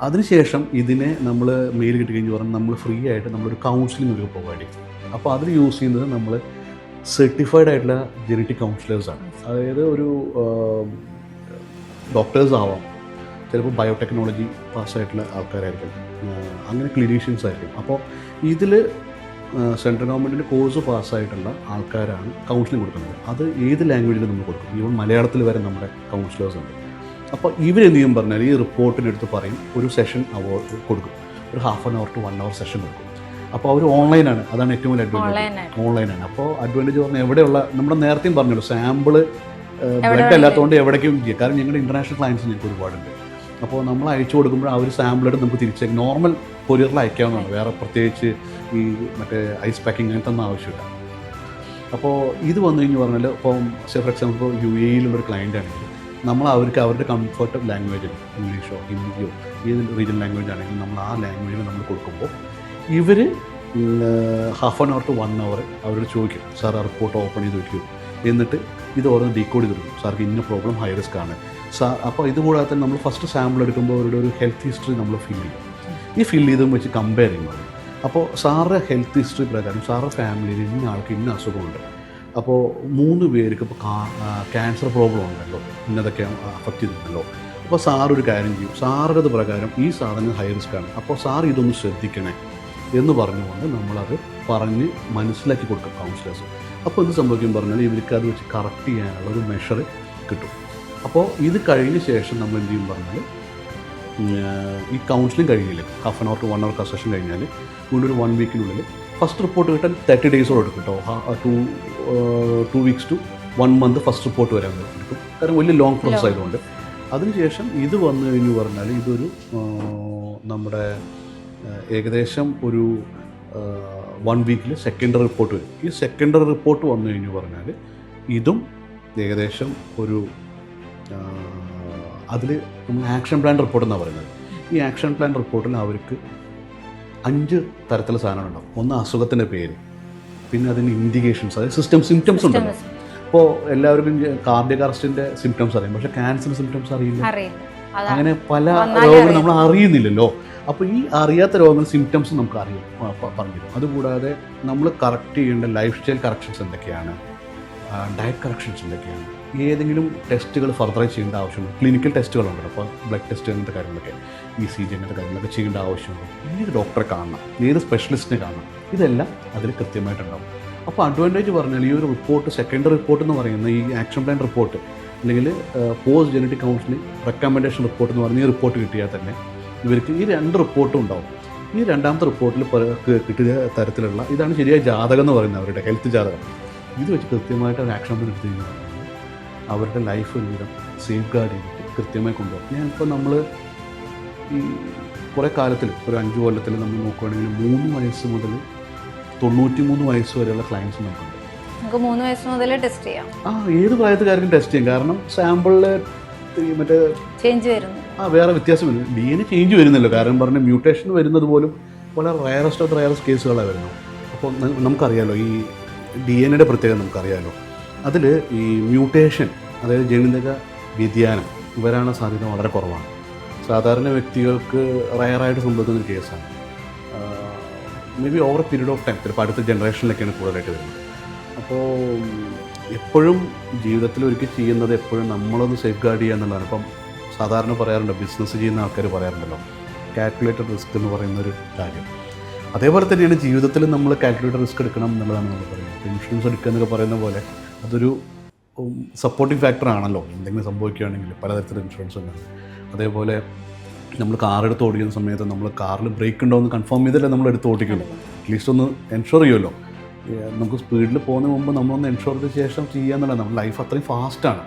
അതിനുശേഷം ഇതിനെ നമ്മൾ മെയിൽ കിട്ടി കഴിഞ്ഞ് പറഞ്ഞാൽ നമ്മൾ ഫ്രീ ആയിട്ട് നമ്മളൊരു കൗൺസിലിംഗ് ഒരു പ്രൊവൈഡ് ചെയ്യും. അപ്പോൾ അതിൽ യൂസ് ചെയ്യുന്നത് നമ്മൾ സർട്ടിഫൈഡ് ആയിട്ടുള്ള ജെനറ്റിക് കൗൺസിലേഴ്സാണ്. അതായത് ഒരു ഡോക്ടേഴ്സ് ആവാം, ചിലപ്പോൾ ബയോടെക്നോളജി പാസ്സായിട്ടുള്ള ആൾക്കാരായിരിക്കും, അങ്ങനെ ക്ലിനീഷ്യൻസ് ആയിരിക്കും. അപ്പോൾ ഇതിൽ സെൻട്രൽ ഗവൺമെൻറ്റിൻ്റെ കോഴ്സ് പാസ്സായിട്ടുള്ള ആൾക്കാരാണ് കൗൺസിലിംഗ് കൊടുക്കുന്നത്. അത് ഏത് ലാംഗ്വേജിലും നമ്മൾ കൊടുക്കും, ഈവൻ മലയാളത്തിൽ വരെ നമ്മുടെ കൗൺസിലേഴ്സ് ഉണ്ട്. അപ്പോൾ ഇവരെന്ത് ചെയ്യും പറഞ്ഞാൽ ഈ റിപ്പോർട്ടിനെടുത്ത് പറയും, ഒരു സെഷൻ കൊടുക്കും, ഒരു ½ hour to 1 hour സെഷൻ കൊടുക്കും. അപ്പോൾ അവർ ഓൺലൈനാണ്, അതാണ് ഏറ്റവും വലിയ അഡ്വാൻറ്റേജ്, ഓൺലൈനാണ്. അപ്പോൾ അഡ്വാൻറ്റേജ് പറഞ്ഞാൽ എവിടെയുള്ള, നമ്മുടെ നേരത്തെയും പറഞ്ഞല്ലോ സാമ്പിള് ബ്ലഡ് അല്ലാത്തതുകൊണ്ട് എവിടേക്കും ചെയ്യാം, കാരണം ഞങ്ങളുടെ ഇൻ്റർനാഷണൽ ക്ലയൻസ് ഞങ്ങൾക്ക് ഒരുപാടുണ്ട്. അപ്പോൾ നമ്മൾ അയച്ചു കൊടുക്കുമ്പോൾ ആ ഒരു സാമ്പിളെടുത്ത് നമുക്ക് തിരിച്ചേക്കും, നോർമൽ കൊറിയറിൽ അയക്കാവുന്നതാണ്, വേറെ പ്രത്യേകിച്ച് ഈ മറ്റേ ഐസ് പാക്കിങ് അങ്ങനത്തെ ഒന്നും ആവശ്യമില്ല. അപ്പോൾ ഇത് വന്നു കഴിഞ്ഞ് പറഞ്ഞാൽ ഇപ്പം ഫോർ എക്സാമ്പിൾ UAE-ലുള്ളൊരു ക്ലയൻ്റ് ആണെങ്കിൽ നമ്മൾ അവരുടെ കംഫർട്ടബിൾ ലാംഗ്വേജിൽ ഇംഗ്ലീഷോ ഹിന്ദിയോ ഏത് റീജിയൻ ലാംഗ്വേജ് ആണെങ്കിലും നമ്മൾ ആ ലാംഗ്വേജിൽ നമ്മൾ കൊടുക്കുമ്പോൾ ഇവർ ½ hour to 1 hour അവരോട് ചോദിക്കും, സാർ ആ റിപ്പോർട്ട് ഓപ്പൺ ചെയ്ത് വയ്ക്കൂ, എന്നിട്ട് ഇത് ഓരോന്ന് ഡീകോഡ് ചെയ്ത് കൊടുക്കും, സാർക്ക് ഇന്ന പ്രോബ്ലം ഹൈ റിസ്ക് ആണ് സാർ. അപ്പോൾ ഇതുകൂടാതെ തന്നെ നമ്മൾ ഫസ്റ്റ് സാമ്പിൾ എടുക്കുമ്പോൾ അവരുടെ ഒരു ഹെൽത്ത് ഹിസ്റ്ററി നമ്മൾ ഫില്ല് ചെയ്യും. ഈ ഫില്ല് ചെയ്തും വെച്ച് കമ്പയർ ചെയ്യുമ്പോൾ അപ്പോൾ സാറിൻ്റെ ഹെൽത്ത് ഹിസ്റ്ററി പ്രകാരം സാറിൻ്റെ ഫാമിലിയിൽ ഇന്ന ആൾക്ക് ഇന്ന അസുഖമുണ്ട്, അപ്പോൾ 3 പേർക്ക് ഇപ്പോൾ ക്യാൻസർ പ്രോബ്ലം ഉണ്ടല്ലോ, ഇന്നതൊക്കെ അഫക്റ്റ് ചെയ്തിട്ടുണ്ടല്ലോ, അപ്പോൾ സാർ ഒരു കാര്യം ചെയ്യും, സാറിൻ്റെ പ്രകാരം ഈ സാധനം ഹൈ റിസ്ക് ആണ്, അപ്പോൾ സാർ ഇതൊന്ന് ശ്രദ്ധിക്കണേ എന്ന് പറഞ്ഞുകൊണ്ട് നമ്മളത് പറഞ്ഞ് മനസ്സിലാക്കി കൊടുക്കും കൗൺസിലേഴ്സ്. അപ്പോൾ എന്ത് സംഭവിക്കും പറഞ്ഞാൽ ഇവർക്ക് അത് വെച്ച് കറക്റ്റ് ചെയ്യാനുള്ള ഒരു മെഷർ കിട്ടും. അപ്പോൾ ഇത് കഴിഞ്ഞ ശേഷം നമ്മൾ എന്ത് ചെയ്യും പറഞ്ഞാൽ ഈ കൗൺസിലിംഗ് കഴിഞ്ഞില്ലേ, ½ hour to 1 hour സെഷൻ കഴിഞ്ഞാൽ വീണ്ടും ഒരു 1 weekനുള്ളിൽ ഫസ്റ്റ് റിപ്പോർട്ട് കിട്ടാൻ 30 days എടുക്കും കേട്ടോ. 2 weeks to 1 month first report വരാൻ എടുക്കും, കാരണം വലിയ ലോങ് പ്രോസസ് ആയതുകൊണ്ട്. അതിനുശേഷം ഇത് വന്നു കഴിഞ്ഞു പറഞ്ഞാൽ ഇതൊരു നമ്മുടെ ഏകദേശം ഒരു 1 weekൽ സെക്കൻഡറി റിപ്പോർട്ട് വരും. ഈ സെക്കൻഡറി റിപ്പോർട്ട് വന്നു കഴിഞ്ഞു പറഞ്ഞാൽ ഇതും ഏകദേശം ഒരു അതിൽ നമ്മൾ ആക്ഷൻ പ്ലാൻ റിപ്പോർട്ട് എന്നാണ് പറയുന്നത്. ഈ ആക്ഷൻ പ്ലാൻ റിപ്പോർട്ടിൽ അവർക്ക് 5 തരത്തിലുള്ള സാധനങ്ങളുണ്ടാവും. ഒന്ന് അസുഖത്തിൻ്റെ പേര്, പിന്നെ അതിന് ഇൻഡിക്കേഷൻസ്, അതായത് സിംറ്റംസ് ഉണ്ടല്ലോ. ഇപ്പോൾ എല്ലാവർക്കും കാർഡിയക് അറസ്റ്റിൻ്റെ സിംറ്റംസ് അറിയാം, പക്ഷേ ക്യാൻസർ സിംറ്റംസ് അറിയില്ല. അങ്ങനെ പല രോഗങ്ങളും നമ്മൾ അറിയുന്നില്ലല്ലോ. അപ്പോൾ ഈ അറിയാത്ത രോഗങ്ങൾ സിംറ്റംസ് നമുക്ക് പറഞ്ഞു. അതുകൂടാതെ നമ്മൾ കറക്റ്റ് ചെയ്യേണ്ട ലൈഫ് സ്റ്റൈൽ കറക്ഷൻസ് എന്തൊക്കെയാണ്, ഡയറ്റ് കറക്ഷൻസ് എന്തൊക്കെയാണ്, ഏതെങ്കിലും ടെസ്റ്റുകൾ ഫർദറായി ചെയ്യേണ്ട ആവശ്യമുണ്ട്, ക്ലിനിക്കൽ ടെസ്റ്റുകളുണ്ടല്ലോ, അപ്പോൾ ബ്ലഡ് ടെസ്റ്റ് അങ്ങനത്തെ കാര്യങ്ങളൊക്കെ, ECG അങ്ങനത്തെ കാര്യങ്ങളൊക്കെ ചെയ്യേണ്ട ആവശ്യമുണ്ട്, ഏത് ഡോക്ടറെ കാണണം, ഏത് സ്പെഷ്യലിസ്റ്റിനെ കാണണം, ഇതെല്ലാം അതിൽ കൃത്യമായിട്ടുണ്ടാവും. അപ്പോൾ അഡ്വാൻറ്റേജ് പറഞ്ഞാൽ ഈ ഒരു റിപ്പോർട്ട്, സെക്കൻഡറി റിപ്പോർട്ട് എന്ന് പറയുന്ന ഈ ആക്ഷൻ പ്ലാൻ റിപ്പോർട്ട് അല്ലെങ്കിൽ post genetic counselling recommendation report എന്ന് പറഞ്ഞ ഈ റിപ്പോർട്ട് കിട്ടിയാൽ തന്നെ ഇവർക്ക് ഈ 2 റിപ്പോർട്ടും ഉണ്ടാവും. ഈ 2ാമത്തെ റിപ്പോർട്ടിൽ കിട്ടിയ തരത്തിലുള്ള ഇതാണ് ശരിയായ ജാതകം എന്ന് പറയുന്നത്, അവരുടെ ഹെൽത്ത് ജാതകം. ഇത് വെച്ച് കൃത്യമായിട്ട് അവർ ആക്ഷൻ പ്ലാൻ എടുത്തു കഴിഞ്ഞാൽ അവരുടെ ലൈഫ് ഒരുവിധം സേഫ് ഗാർഡ് ചെയ്തിട്ട് കൃത്യമായി കൊണ്ടുപോകും. ഞാനിപ്പോൾ നമ്മൾ ഈ കുറേ കാലത്തിൽ ഒരു 5 കൊല്ലത്തിൽ നമ്മൾ നോക്കുകയാണെങ്കിൽ 3 വയസ്സ് മുതൽ 93 വയസ്സ് വരെയുള്ള ക്ലയൻസ് നമുക്കുണ്ട്. നമുക്ക് 3 വയസ്സ് മുതൽ ടെസ്റ്റ് ചെയ്യാം. ഏത് പ്രായത്തുകാർക്കും ടെസ്റ്റ് ചെയ്യാം, കാരണം സാമ്പിളിൽ മറ്റേ ചേഞ്ച് വരുന്നു, വേറെ വ്യത്യാസം വരുന്നു, DNA ചേഞ്ച് വരുന്നല്ലോ. കാരണം പറഞ്ഞാൽ മ്യൂട്ടേഷൻ വരുന്നത് പോലും വളരെ റയറസ്റ്റ് ഓഫ് റയറസ്റ്റ് കേസുകളാണ് വരുന്നത്. അപ്പോൾ നമുക്കറിയാമല്ലോ ഈ DNA പ്രത്യേകത നമുക്കറിയാമല്ലോ. അതിൽ ഈ മ്യൂട്ടേഷൻ, അതായത് ജനിതക വ്യതിയാനം വരാനുള്ള സാധ്യത വളരെ കുറവാണ്. സാധാരണ വ്യക്തികൾക്ക് റയറായിട്ട് സംഭവിക്കുന്ന കേസാണ്. May be over period of time, ചിലപ്പോൾ അടുത്ത ജനറേഷനിലൊക്കെയാണ് കൂടുതലായിട്ട് വരുന്നത്. അപ്പോൾ എപ്പോഴും ജീവിതത്തിൽ ഒരിക്കൽ ചെയ്യുന്നത് എപ്പോഴും നമ്മളൊന്ന് സേഫ് ഗാർഡ് ചെയ്യുക എന്നുള്ളതാണ്. ഇപ്പം സാധാരണ പറയാറുണ്ട്, ബിസിനസ് ചെയ്യുന്ന ആൾക്കാർ പറയാറുണ്ടല്ലോ, കാൽക്കുലേറ്റഡ് റിസ്ക് എന്ന് പറയുന്നൊരു കാര്യം. അതേപോലെ തന്നെയാണ് ജീവിതത്തിൽ നമ്മൾ കാൽക്കുലേറ്റഡ് റിസ്ക് എടുക്കണം എന്നുള്ളതാണ് നമ്മൾ പറയുന്നത്. ഇൻഷുറൻസ് എടുക്കുക എന്നൊക്കെ പറയുന്ന പോലെ അതൊരു സപ്പോർട്ടിംഗ് ഫാക്ടർ ആണല്ലോ. എന്തെങ്കിലും സംഭവിക്കുകയാണെങ്കിൽ പലതരത്തിലുള്ള ഇൻഷുറൻസ് ഉണ്ട്. അതേപോലെ നമ്മൾ കാർ എടുത്ത് ഓടിക്കുന്ന സമയത്ത് നമ്മൾ കാറിൽ ബ്രേക്ക് ഉണ്ടോ എന്ന് കൺഫേം ചെയ്തില്ലേ നമ്മൾ എടുത്ത് ഓടിക്കുമല്ലോ, അറ്റ്ലീസ്റ്റ് ഒന്ന് എൻഷുർ ചെയ്യുമല്ലോ. നമുക്ക് സ്പീഡിൽ പോകുന്നതിന് മുമ്പ് നമ്മളൊന്ന് എൻഷുർ ചെയ്ത ശേഷം ചെയ്യുക എന്നുള്ളത്. നമ്മുടെ ലൈഫ് അത്രയും ഫാസ്റ്റാണ്.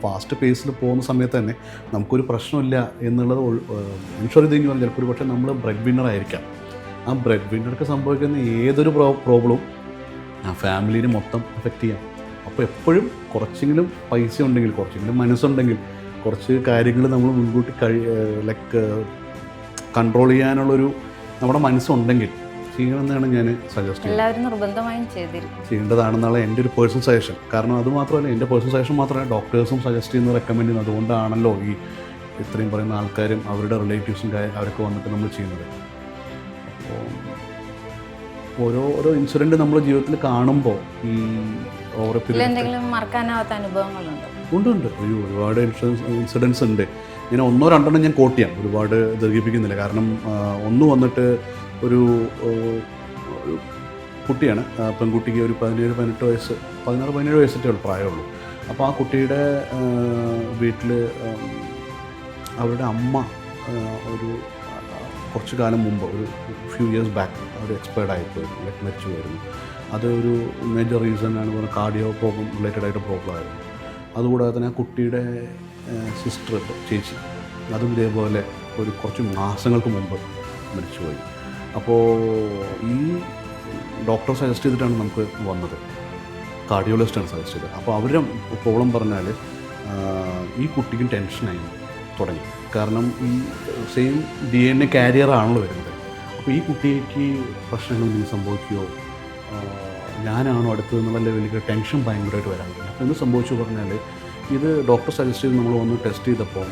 ഫാസ്റ്റ് പേസിൽ പോകുന്ന സമയത്ത് തന്നെ നമുക്കൊരു പ്രശ്നമില്ല എന്നുള്ളത് എൻഷുർ ചെയ്ത് കഴിഞ്ഞ് പറഞ്ഞാൽ ചിലപ്പോൾ ഒരു പക്ഷേ നമ്മൾ ബ്രെഡ് വിന്നർ ആയിരിക്കാം. ആ ബ്രെഡ് വിന്നർക്ക് സംഭവിക്കുന്ന ഏതൊരു പ്രോബ്ലവും ആ ഫാമിലീനെ മൊത്തം എഫക്റ്റ് ചെയ്യാം. അപ്പോൾ എപ്പോഴും കുറച്ചെങ്കിലും പൈസ ഉണ്ടെങ്കിൽ, കുറച്ചെങ്കിലും മനസ്സുണ്ടെങ്കിൽ, കുറച്ച് കാര്യങ്ങൾ നമ്മൾ മുൻകൂട്ടി കൺട്രോൾ ചെയ്യാനുള്ളൊരു നമ്മുടെ മനസ്സുണ്ടെങ്കിൽ ചെയ്യണമെന്നാണ് ഞാൻ സജസ്റ്റ് ചെയ്യുന്നത്. എല്ലാവരും നിർബന്ധമായും ചെയ്യേണ്ടതാണെന്നുള്ള എൻ്റെ ഒരു പേഴ്സണൽ സജഷൻ. കാരണം അത് മാത്രമല്ല, എൻ്റെ പേഴ്സണൽ സജഷൻ മാത്രമല്ല, ഡോക്ടേഴ്സും സജസ്റ്റ് ചെയ്യുന്നത്, റെക്കമെൻഡ് ചെയ്യുന്നത്. അതുകൊണ്ടാണല്ലോ ഈ ഇത്രയും പറയുന്ന ആൾക്കാരും അവരുടെ റിലേറ്റീവ്സും അവരൊക്കെ വന്നിട്ട് നമ്മൾ ചെയ്യുന്നത്. അപ്പോൾ ഓരോ ഇൻസിഡൻറ്റ് നമ്മൾ ജീവിതത്തിൽ കാണുമ്പോൾ ഈ ഓരോ എന്തെങ്കിലും മറക്കാനാവാത്ത അനുഭവങ്ങളുണ്ട്. ഉണ്ട് ഒരുപാട് ഇൻസിഡൻസ് ഉണ്ട്. ഇങ്ങനെ 1-2 ഞാൻ കോട്ട് ചെയ്യാം, ഒരുപാട് ദീർഘിപ്പിക്കുന്നില്ല. കാരണം ഒന്ന് വന്നിട്ട് ഒരു കുട്ടിയാണ്, പെൺകുട്ടിക്ക് ഒരു 17 വയസ്സ് 16-17 വയസ്സൊക്കെ പ്രായമുള്ളൂ. അപ്പോൾ ആ കുട്ടിയുടെ വീട്ടിൽ അവരുടെ അമ്മ ഒരു കുറച്ച് കാലം മുമ്പ്, ഒരു ഫ്യൂ ഇയേഴ്സ് ബാക്ക് അവർ എക്സ്പയർഡ് ആയിപ്പോയിരുന്നു, മരിച്ചു പോയിരുന്നു. അതൊരു മേജർ റീസണാണ് പറഞ്ഞാൽ കാർഡിയോ പ്രോബ്ലം റിലേറ്റഡ് ആയിട്ട് പ്രോബ്ലം ആയിരുന്നു. അതുകൂടാതെ തന്നെ ആ കുട്ടിയുടെ സിസ്റ്റർ, ചേച്ചി, അതും ഇതേപോലെ കുറച്ച് മാസങ്ങൾക്ക് മുമ്പ് മരിച്ചുപോയി. അപ്പോൾ ഈ ഡോക്ടർ സജസ്റ്റ് ചെയ്തിട്ടാണ് നമുക്ക് വന്നത്, കാർഡിയോളജിസ്റ്റാണ് സജസ്റ്റ് ചെയ്തത്. അപ്പോൾ അവരുടെ പ്രോബ്ലം പറഞ്ഞാൽ ഈ കുട്ടിക്കും ടെൻഷനായി തുടങ്ങി. കാരണം ഈ സെയിം DNA കാരിയറാണല്ലോ വരുന്നത്. അപ്പോൾ ഈ കുട്ടിക്ക് പ്രശ്നങ്ങളൊന്നും സംഭവിക്കുകയോ ഞാനാണോ അടുത്തതെന്നുള്ള ലെവലിൽ ടെൻഷൻ ഭയങ്കരമായിട്ട് വരാൻ തുടങ്ങി. അപ്പോൾ എന്ത് സംഭവിച്ചു പറഞ്ഞാൽ, ഇത് ഡോക്ടർ സജസ്റ്റ് ചെയ്ത് നമ്മൾ വന്ന് ടെസ്റ്റ് ചെയ്തപ്പോൾ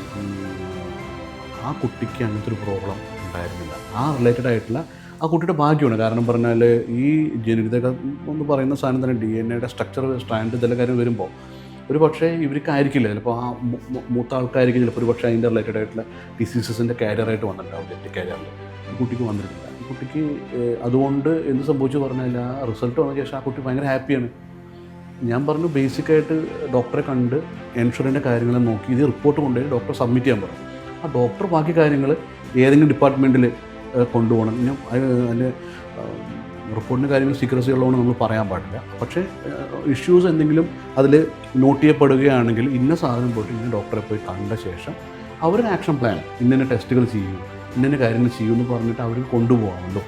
ആ കുട്ടിക്ക് അങ്ങനത്തെ ഒരു പ്രോബ്ലം ഉണ്ടായിരുന്നില്ല. ആ റിലേറ്റഡ് ആയിട്ടുള്ള ആ കുട്ടിയുടെ ഭാഗ്യമാണ്. കാരണം പറഞ്ഞാൽ ഈ ജനിതക എന്ന് പറയുന്ന സാധനം തന്നെ DNA സ്ട്രക്ചർ, സ്ട്രാൻഡ്, ഇതെല്ലാം കാര്യം വരുമ്പോൾ ഒരു പക്ഷേ ഇവർക്കായിരിക്കില്ല, ചിലപ്പോൾ ആ മൂത്ത ആൾക്കാർക്ക് ചിലപ്പോൾ ഒരു പക്ഷേ അതിൻ്റെ റിലേറ്റഡ് ആയിട്ടുള്ള ഡിസീസസിൻ്റെ കാരിയറായിട്ട് വന്നിട്ടുണ്ടാവും, ജെറ്റ് കാരിയറിൽ. ഈ കുട്ടിക്ക് വന്നിട്ടില്ല. ഈ കുട്ടിക്ക് അതുകൊണ്ട് എന്ത് സംഭവിച്ചു പറഞ്ഞാൽ, ആ റിസൾട്ട് വന്ന ശേഷം ആ കുട്ടി ഭയങ്കര ഹാപ്പിയാണ്. ഞാൻ പറഞ്ഞു, ബേസിക്കായിട്ട് ഡോക്ടറെ കണ്ട് ഇൻഷുറൻസിൻ്റെ കാര്യങ്ങൾ നോക്കി ഇത് റിപ്പോർട്ട് കൊണ്ടുപോയി ഡോക്ടറെ സബ്മിറ്റ് ചെയ്യാൻ പറഞ്ഞു. ആ ഡോക്ടർ ബാക്കി കാര്യങ്ങൾ ഏതെങ്കിലും ഡിപ്പാർട്ട്മെൻറ്റിൽ കൊണ്ടുപോകണം. ഇനി അതിൻ്റെ റിപ്പോർട്ടിൻ്റെ കാര്യങ്ങൾ സീക്രസി ഉള്ളതുകൊണ്ട് നമ്മൾ പറയാൻ പാടില്ല. പക്ഷേ ഇഷ്യൂസ് എന്തെങ്കിലും അതിൽ നോട്ട് ചെയ്യപ്പെടുകയാണെങ്കിൽ ഇന്ന സാധനം പോയിട്ട് ഇന്ന ഡോക്ടറെ പോയി കണ്ട ശേഷം അവരുടെ ആക്ഷൻ പ്ലാൻ, ഇന്ന ടെസ്റ്റുകൾ ചെയ്യും, ഇന്ന കാര്യങ്ങൾ ചെയ്യുമെന്ന് പറഞ്ഞിട്ട് അവർ കൊണ്ടുപോകാമല്ലോ.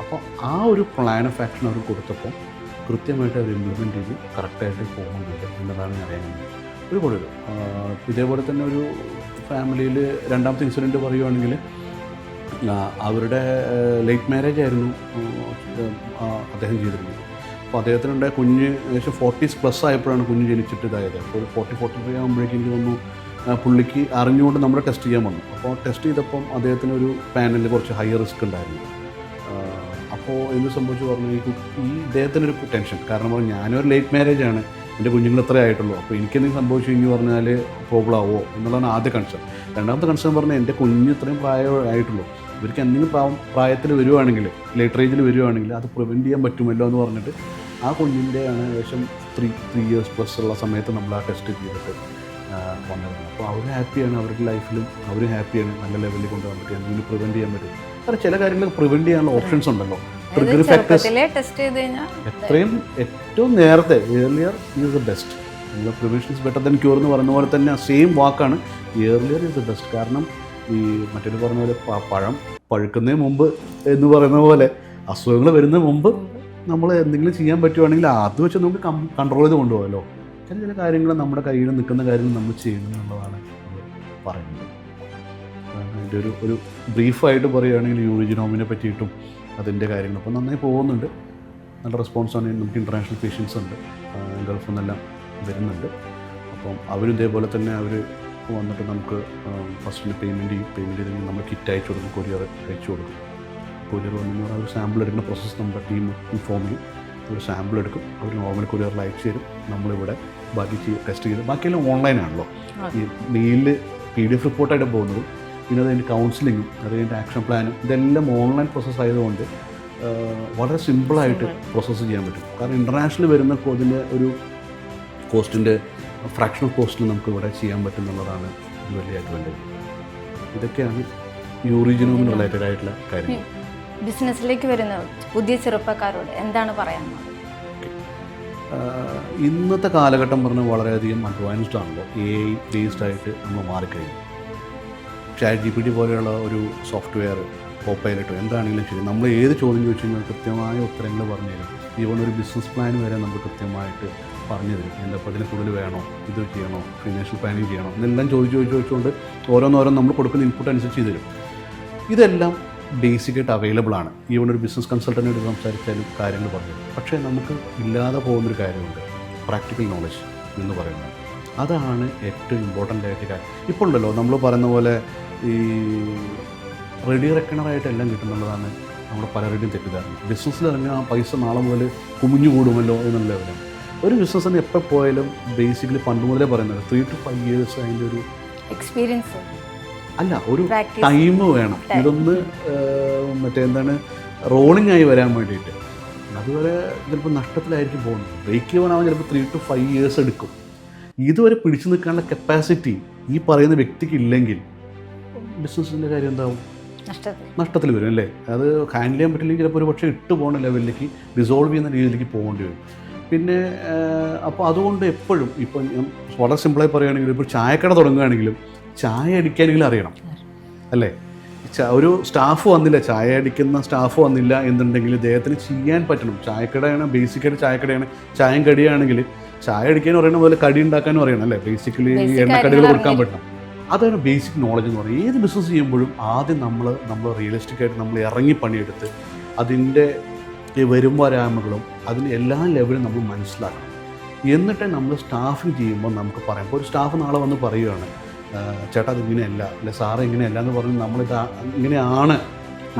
അപ്പോൾ ആ ഒരു പ്ലാൻ ഓഫ് ആക്ഷൻ അവർ കൊടുത്തപ്പോൾ കൃത്യമായിട്ട് അവർ ഇംപ്ലിമെൻറ്റ് ചെയ്ത് കറക്റ്റായിട്ട് പോകുന്നുണ്ട് എന്നതാണ് ഞാൻ അറിയാൻ. ഒരുപാട് ഇതേപോലെ തന്നെ ഒരു ഫാമിലിയിൽ രണ്ടാമത്തെ ഇൻസിഡൻറ്റ് പറയുകയാണെങ്കിൽ, അവരുടെ ലേറ്റ് മാരേജ് ആയിരുന്നു അദ്ദേഹം ചെയ്തിരുന്നത്. അപ്പോൾ അദ്ദേഹത്തിനുണ്ടായ കുഞ്ഞ് ഏകദേശം 40+ ആയപ്പോഴാണ് കുഞ്ഞ് ജനിച്ചിട്ട് ഇതായത്. അപ്പോൾ ഒരു 40-45 ആകുമ്പോഴേക്കും എനിക്ക് തോന്നുന്നു പുള്ളിക്ക് അറിഞ്ഞുകൊണ്ട് നമ്മൾ ടെസ്റ്റ് ചെയ്യാൻ വന്നു. അപ്പോൾ ടെസ്റ്റ് ചെയ്തപ്പം അദ്ദേഹത്തിനൊരു പാനലിൽ കുറച്ച് ഹൈ റിസ്ക് ഉണ്ടായിരുന്നു. അപ്പോൾ എന്ത് സംഭവിച്ചു പറഞ്ഞു, ഈ ഇദ്ദേഹത്തിനൊരു ടെൻഷൻ. കാരണം പറഞ്ഞാൽ ഞാനൊരു ലേറ്റ് മാരേജാണ്, എൻ്റെ കുഞ്ഞുങ്ങൾ എത്രയേ ആയിട്ടുള്ളൂ, അപ്പോൾ എനിക്കെന്തെങ്കിലും സംഭവിച്ചു എന്ന് പറഞ്ഞാൽ പ്രോബ്ലം ആവുമോ എന്നുള്ളതാണ് ആദ്യ കൺസേൺ. രണ്ടാമത്തെ കൺസേൺ പറഞ്ഞാൽ എൻ്റെ കുഞ്ഞ് ഇത്രയും പ്രായമായിട്ടുള്ളൂ, ഇവർക്ക് എന്തെങ്കിലും പ്രായത്തിൽ വരുവാണെങ്കിൽ, ലേറ്റർ ഏജിൽ വരുവാണെങ്കിൽ അത് പ്രിവെൻറ്റ് ചെയ്യാൻ പറ്റുമല്ലോ എന്ന് പറഞ്ഞിട്ട് ആ കുഞ്ഞിൻ്റെ ആണ് ഏകദേശം 3 years+ ഉള്ള സമയത്ത് നമ്മൾ ആ ടെസ്റ്റ് ചെയ്തിട്ട് വന്നിരുന്നത്. അപ്പോൾ അവർ ഹാപ്പിയാണ്, അവരുടെ ലൈഫിലും അവർ ഹാപ്പിയാണ്, നല്ല ലെവലിൽ കൊണ്ടുപോകാൻ പറ്റും, എന്തെങ്കിലും പ്രിവെൻറ്റ് ചെയ്യാൻ പറ്റും. കാരണം ചില കാര്യങ്ങൾ പ്രിവെൻറ്റ് ചെയ്യാനുള്ള ഓപ്ഷൻസ് ഉണ്ടല്ലോ. ട്രിഗർ ഫാക്ടേഴ്സ് എത്രയും ഏറ്റവും നേരത്തെ, ഏർലിയർ ഈസ് ദ ബെസ്റ്റ്. നിങ്ങൾ prevention is better than cure എന്ന് പറയുന്ന പോലെ തന്നെ സെയിം വാക്കാണ്, ഏർലിയർ ഈസ് ദ ബെസ്റ്റ്. കാരണം ഈ മറ്റൊരു പറഞ്ഞ പോലെ പഴം പഴുക്കുന്നതിന് മുമ്പ് എന്ന് പറയുന്ന പോലെ അസുഖങ്ങൾ വരുന്നതിന് മുമ്പ് നമ്മൾ എന്തെങ്കിലും ചെയ്യാൻ പറ്റുവാണെങ്കിൽ അത് വെച്ച് നമുക്ക് കൺട്രോൾ ചെയ്ത് കൊണ്ടുപോകാമല്ലോ. ചില കാര്യങ്ങൾ നമ്മുടെ കയ്യിൽ നിൽക്കുന്ന കാര്യങ്ങൾ നമ്മൾ ചെയ്യണം എന്നുള്ളതാണ് പറയുന്നത്. അതിൻ്റെ ഒരു ബ്രീഫായിട്ട് പറയുകയാണെങ്കിൽ യൂറിജിനോമിനെ പറ്റിയിട്ടും അതിൻ്റെ കാര്യങ്ങൾ ഇപ്പോൾ നന്നായി പോകുന്നുണ്ട്. നല്ല റെസ്പോൺസാണ്. നമുക്ക് ഇൻ്റർനാഷണൽ പേഷ്യൻസ് ഉണ്ട്, ഗൾഫിൽ നിന്നെല്ലാം വരുന്നുണ്ട്. അപ്പം അവരും ഇതേപോലെ തന്നെ അവർ വന്നിട്ട് നമുക്ക് ഫസ്റ്റിന് പേയ്മെൻറ്റ് ചെയ്തെങ്കിൽ നമ്മൾ കിറ്റ് അയച്ചു കൊടുക്കും, കൊറിയർ അയച്ചു കൊടുക്കും. കൊറിയർ വന്നു ഒരു സാമ്പിൾ എടുക്കുന്ന പ്രോസസ്സ് നമ്മുടെ ടീം ഇൻഫോം ചെയ്യും. ഒരു സാമ്പിൾ എടുക്കും, അവർ നോർമൽ കൊറിയറിൽ അയച്ചു തരും. നമ്മളിവിടെ ബാക്കി ടെസ്റ്റ് ചെയ്ത്, ബാക്കിയെല്ലാം ഓൺലൈനാണല്ലോ. ഈ മെയിലിൽ PDF റിപ്പോർട്ടായിട്ട് പോകുന്നത്, പിന്നെ അത് കഴിഞ്ഞ് കൗൺസിലിങ്ങും അത് കഴിഞ്ഞിട്ട് ആക്ഷൻ പ്ലാനും ഇതെല്ലാം ഓൺലൈൻ പ്രോസസ്സ് ആയതുകൊണ്ട് വളരെ സിമ്പിളായിട്ട് പ്രോസസ്സ് ചെയ്യാൻ പറ്റും. കാരണം ഇൻ്റർനാഷണൽ വരുന്ന ഇതിൻ്റെ ഒരു കോസ്റ്റിൻ്റെ ഫ്രാക്ഷൻ ഓഫ് കോസ്റ്റിൽ നമുക്ക് ഇവിടെ ചെയ്യാൻ പറ്റും എന്നുള്ളതാണ് ഒരു വലിയ അഡ്വാൻറ്റേജ്. ഇതൊക്കെയാണ് യൂറിജിനോമിന് റിലേറ്റഡ് ആയിട്ടുള്ള കാര്യങ്ങൾ. ബിസിനസ്സിലേക്ക് വരുന്ന പുതിയ ചെറുപ്പക്കാരോട് എന്താണ് പറയാനുള്ളത്? ഇന്നത്തെ കാലഘട്ടം പറഞ്ഞാൽ വളരെയധികം അഡ്വാൻസ്ഡ് ആണല്ലോ. AI ബേസ്ഡ് ആയിട്ട് നമ്മൾ മാറിക്കഴിഞ്ഞു. ChatGPT പോലെയുള്ള ഒരു സോഫ്റ്റ്വെയർ പൈലറ്റോ എന്താണെങ്കിലും ശരി, നമ്മൾ ഏത് ചോദ്യം ചോദിച്ചു കഴിഞ്ഞാൽ കൃത്യമായ ഉത്തരങ്ങൾ പറഞ്ഞു തരും. ഈവൺ ഒരു ബിസിനസ് പ്ലാൻ വരെ നമുക്ക് കൃത്യമായിട്ട് പറഞ്ഞു തരും. എന്താ ഇപ്പോൾ ഇതിന് കൂടുതൽ വേണോ, ഇത് ചെയ്യണോ, ഫിനാൻഷ്യൽ പ്ലാനിങ് ചെയ്യണോ എന്നെല്ലാം ചോദിച്ചുകൊണ്ട് ഓരോന്നോരോന്ന് നമ്മൾ കൊടുക്കുന്ന ഇൻപുട്ട് അനുസരിച്ച് ചെയ്ത് തരും. ഇതെല്ലാം ബേസിക്കായിട്ട് അവൈലബിൾ ആണ്. ഈവൺ ഒരു ബിസിനസ് കൺസൾട്ടൻ്റായിട്ട് സംസാരിച്ചാലും കാര്യങ്ങൾ പറഞ്ഞു തരും. പക്ഷേ നമുക്ക് ഇല്ലാതെ പോകുന്നൊരു കാര്യമുണ്ട്, പ്രാക്ടിക്കൽ നോളജ് എന്ന് പറയുന്നത്. അതാണ് ഏറ്റവും ഇമ്പോർട്ടൻ്റ് ആയിട്ട് കാര്യം. ഇപ്പോൾ ഉണ്ടല്ലോ നമ്മൾ പറയുന്ന പോലെ ഈ റെഡി റെക്കണറായിട്ട് എല്ലാം കിട്ടുന്നുള്ളതാണ് നമ്മുടെ പലരുടെയും തെറ്റിദ്ധാരണ. ബിസിനസ്സിൽ ഇറങ്ങിയ ആ പൈസ നാളെ മുതൽ കുമിഞ്ഞു കൂടുമല്ലോ എന്നുള്ള ലെവലാണ്. ഒരു ബിസിനസ്സിന് എപ്പോൾ പോയാലും ബേസിക്കലി പണ്ട് മുതലേ പറയുന്നത് 3 to 5 years അതിൻ്റെ ഒരു എക്സ്പീരിയൻസ് അല്ല, ഒരു ടൈം വേണം. ഇതൊന്ന് എന്താണ് റോളിംഗ് ആയി വരാൻ വേണ്ടിയിട്ട്. അതുവരെ ചിലപ്പോൾ നഷ്ടത്തിലായിരിക്കും പോകുന്നത്. ബ്രേക്ക് ഈവൻ ആവാൻ ചിലപ്പോൾ 3 to 5 years എടുക്കും. ഇതുവരെ പിടിച്ചു നിൽക്കാനുള്ള കപ്പാസിറ്റി ഈ പറയുന്ന വ്യക്തിക്ക് ഇല്ലെങ്കിൽ ബിസിനസ്സിൻ്റെ കാര്യം എന്താവും? നഷ്ടത്തിൽ വരും അല്ലേ. അത് ഹാൻഡിൽ ചെയ്യാൻ പറ്റില്ലെങ്കിൽ ചിലപ്പോൾ ഒരു പക്ഷേ ഇട്ട് പോകുന്ന ലെവലിലേക്ക് ഡിസോൾവ് ചെയ്യുന്ന രീതിയിലേക്ക് പോകേണ്ടി വരും. പിന്നെ അപ്പോൾ അതുകൊണ്ട് എപ്പോഴും ഇപ്പോൾ ഞാൻ വളരെ സിമ്പിളായി പറയുകയാണെങ്കിലും ഇപ്പോൾ ചായക്കട തുടങ്ങുകയാണെങ്കിലും ചായ അടിക്കാനെങ്കിലും അറിയണം അല്ലേ. ഒരു സ്റ്റാഫ് വന്നില്ല, ചായ അടിക്കുന്ന സ്റ്റാഫ് വന്നില്ല എന്നുണ്ടെങ്കിൽ ഇദ്ദേഹത്തിന് ചെയ്യാൻ പറ്റണം. ചായക്കടയാണ്, ബേസിക്കായിട്ട് ചായക്കടയാണ്, ചായയും കടിയാണെങ്കിൽ ചായ അടിക്കാനും അറിയണം, അതുപോലെ കടി ഉണ്ടാക്കാനും അറിയണം അല്ലേ. ബേസിക്കലി എണ്ണക്കടികൾ കൊടുക്കാൻ പറ്റണം. അതാണ് ബേസിക് നോളജ് എന്ന് പറയുന്നത്. ഏത് ബിസിനസ് ചെയ്യുമ്പോഴും ആദ്യം നമ്മൾ റിയലിസ്റ്റിക് ആയിട്ട് നമ്മൾ ഇറങ്ങി പണിയെടുത്ത് അതിൻ്റെ വരും വരായ്മകളും അതിൻ്റെ എല്ലാ ലെവലും നമ്മൾ മനസ്സിലാക്കണം. എന്നിട്ട് നമ്മൾ സ്റ്റാഫിങ് ചെയ്യുമ്പോൾ നമുക്ക് പറയാം. ഇപ്പോൾ ഒരു സ്റ്റാഫ് നാളെ വന്ന് പറയുകയാണ്, ചേട്ടാ അത് ഇങ്ങനെയല്ല, അല്ലെ സാറ് ഇങ്ങനെയല്ല എന്ന് പറഞ്ഞ് നമ്മളിത് ഇങ്ങനെയാണെന്ന്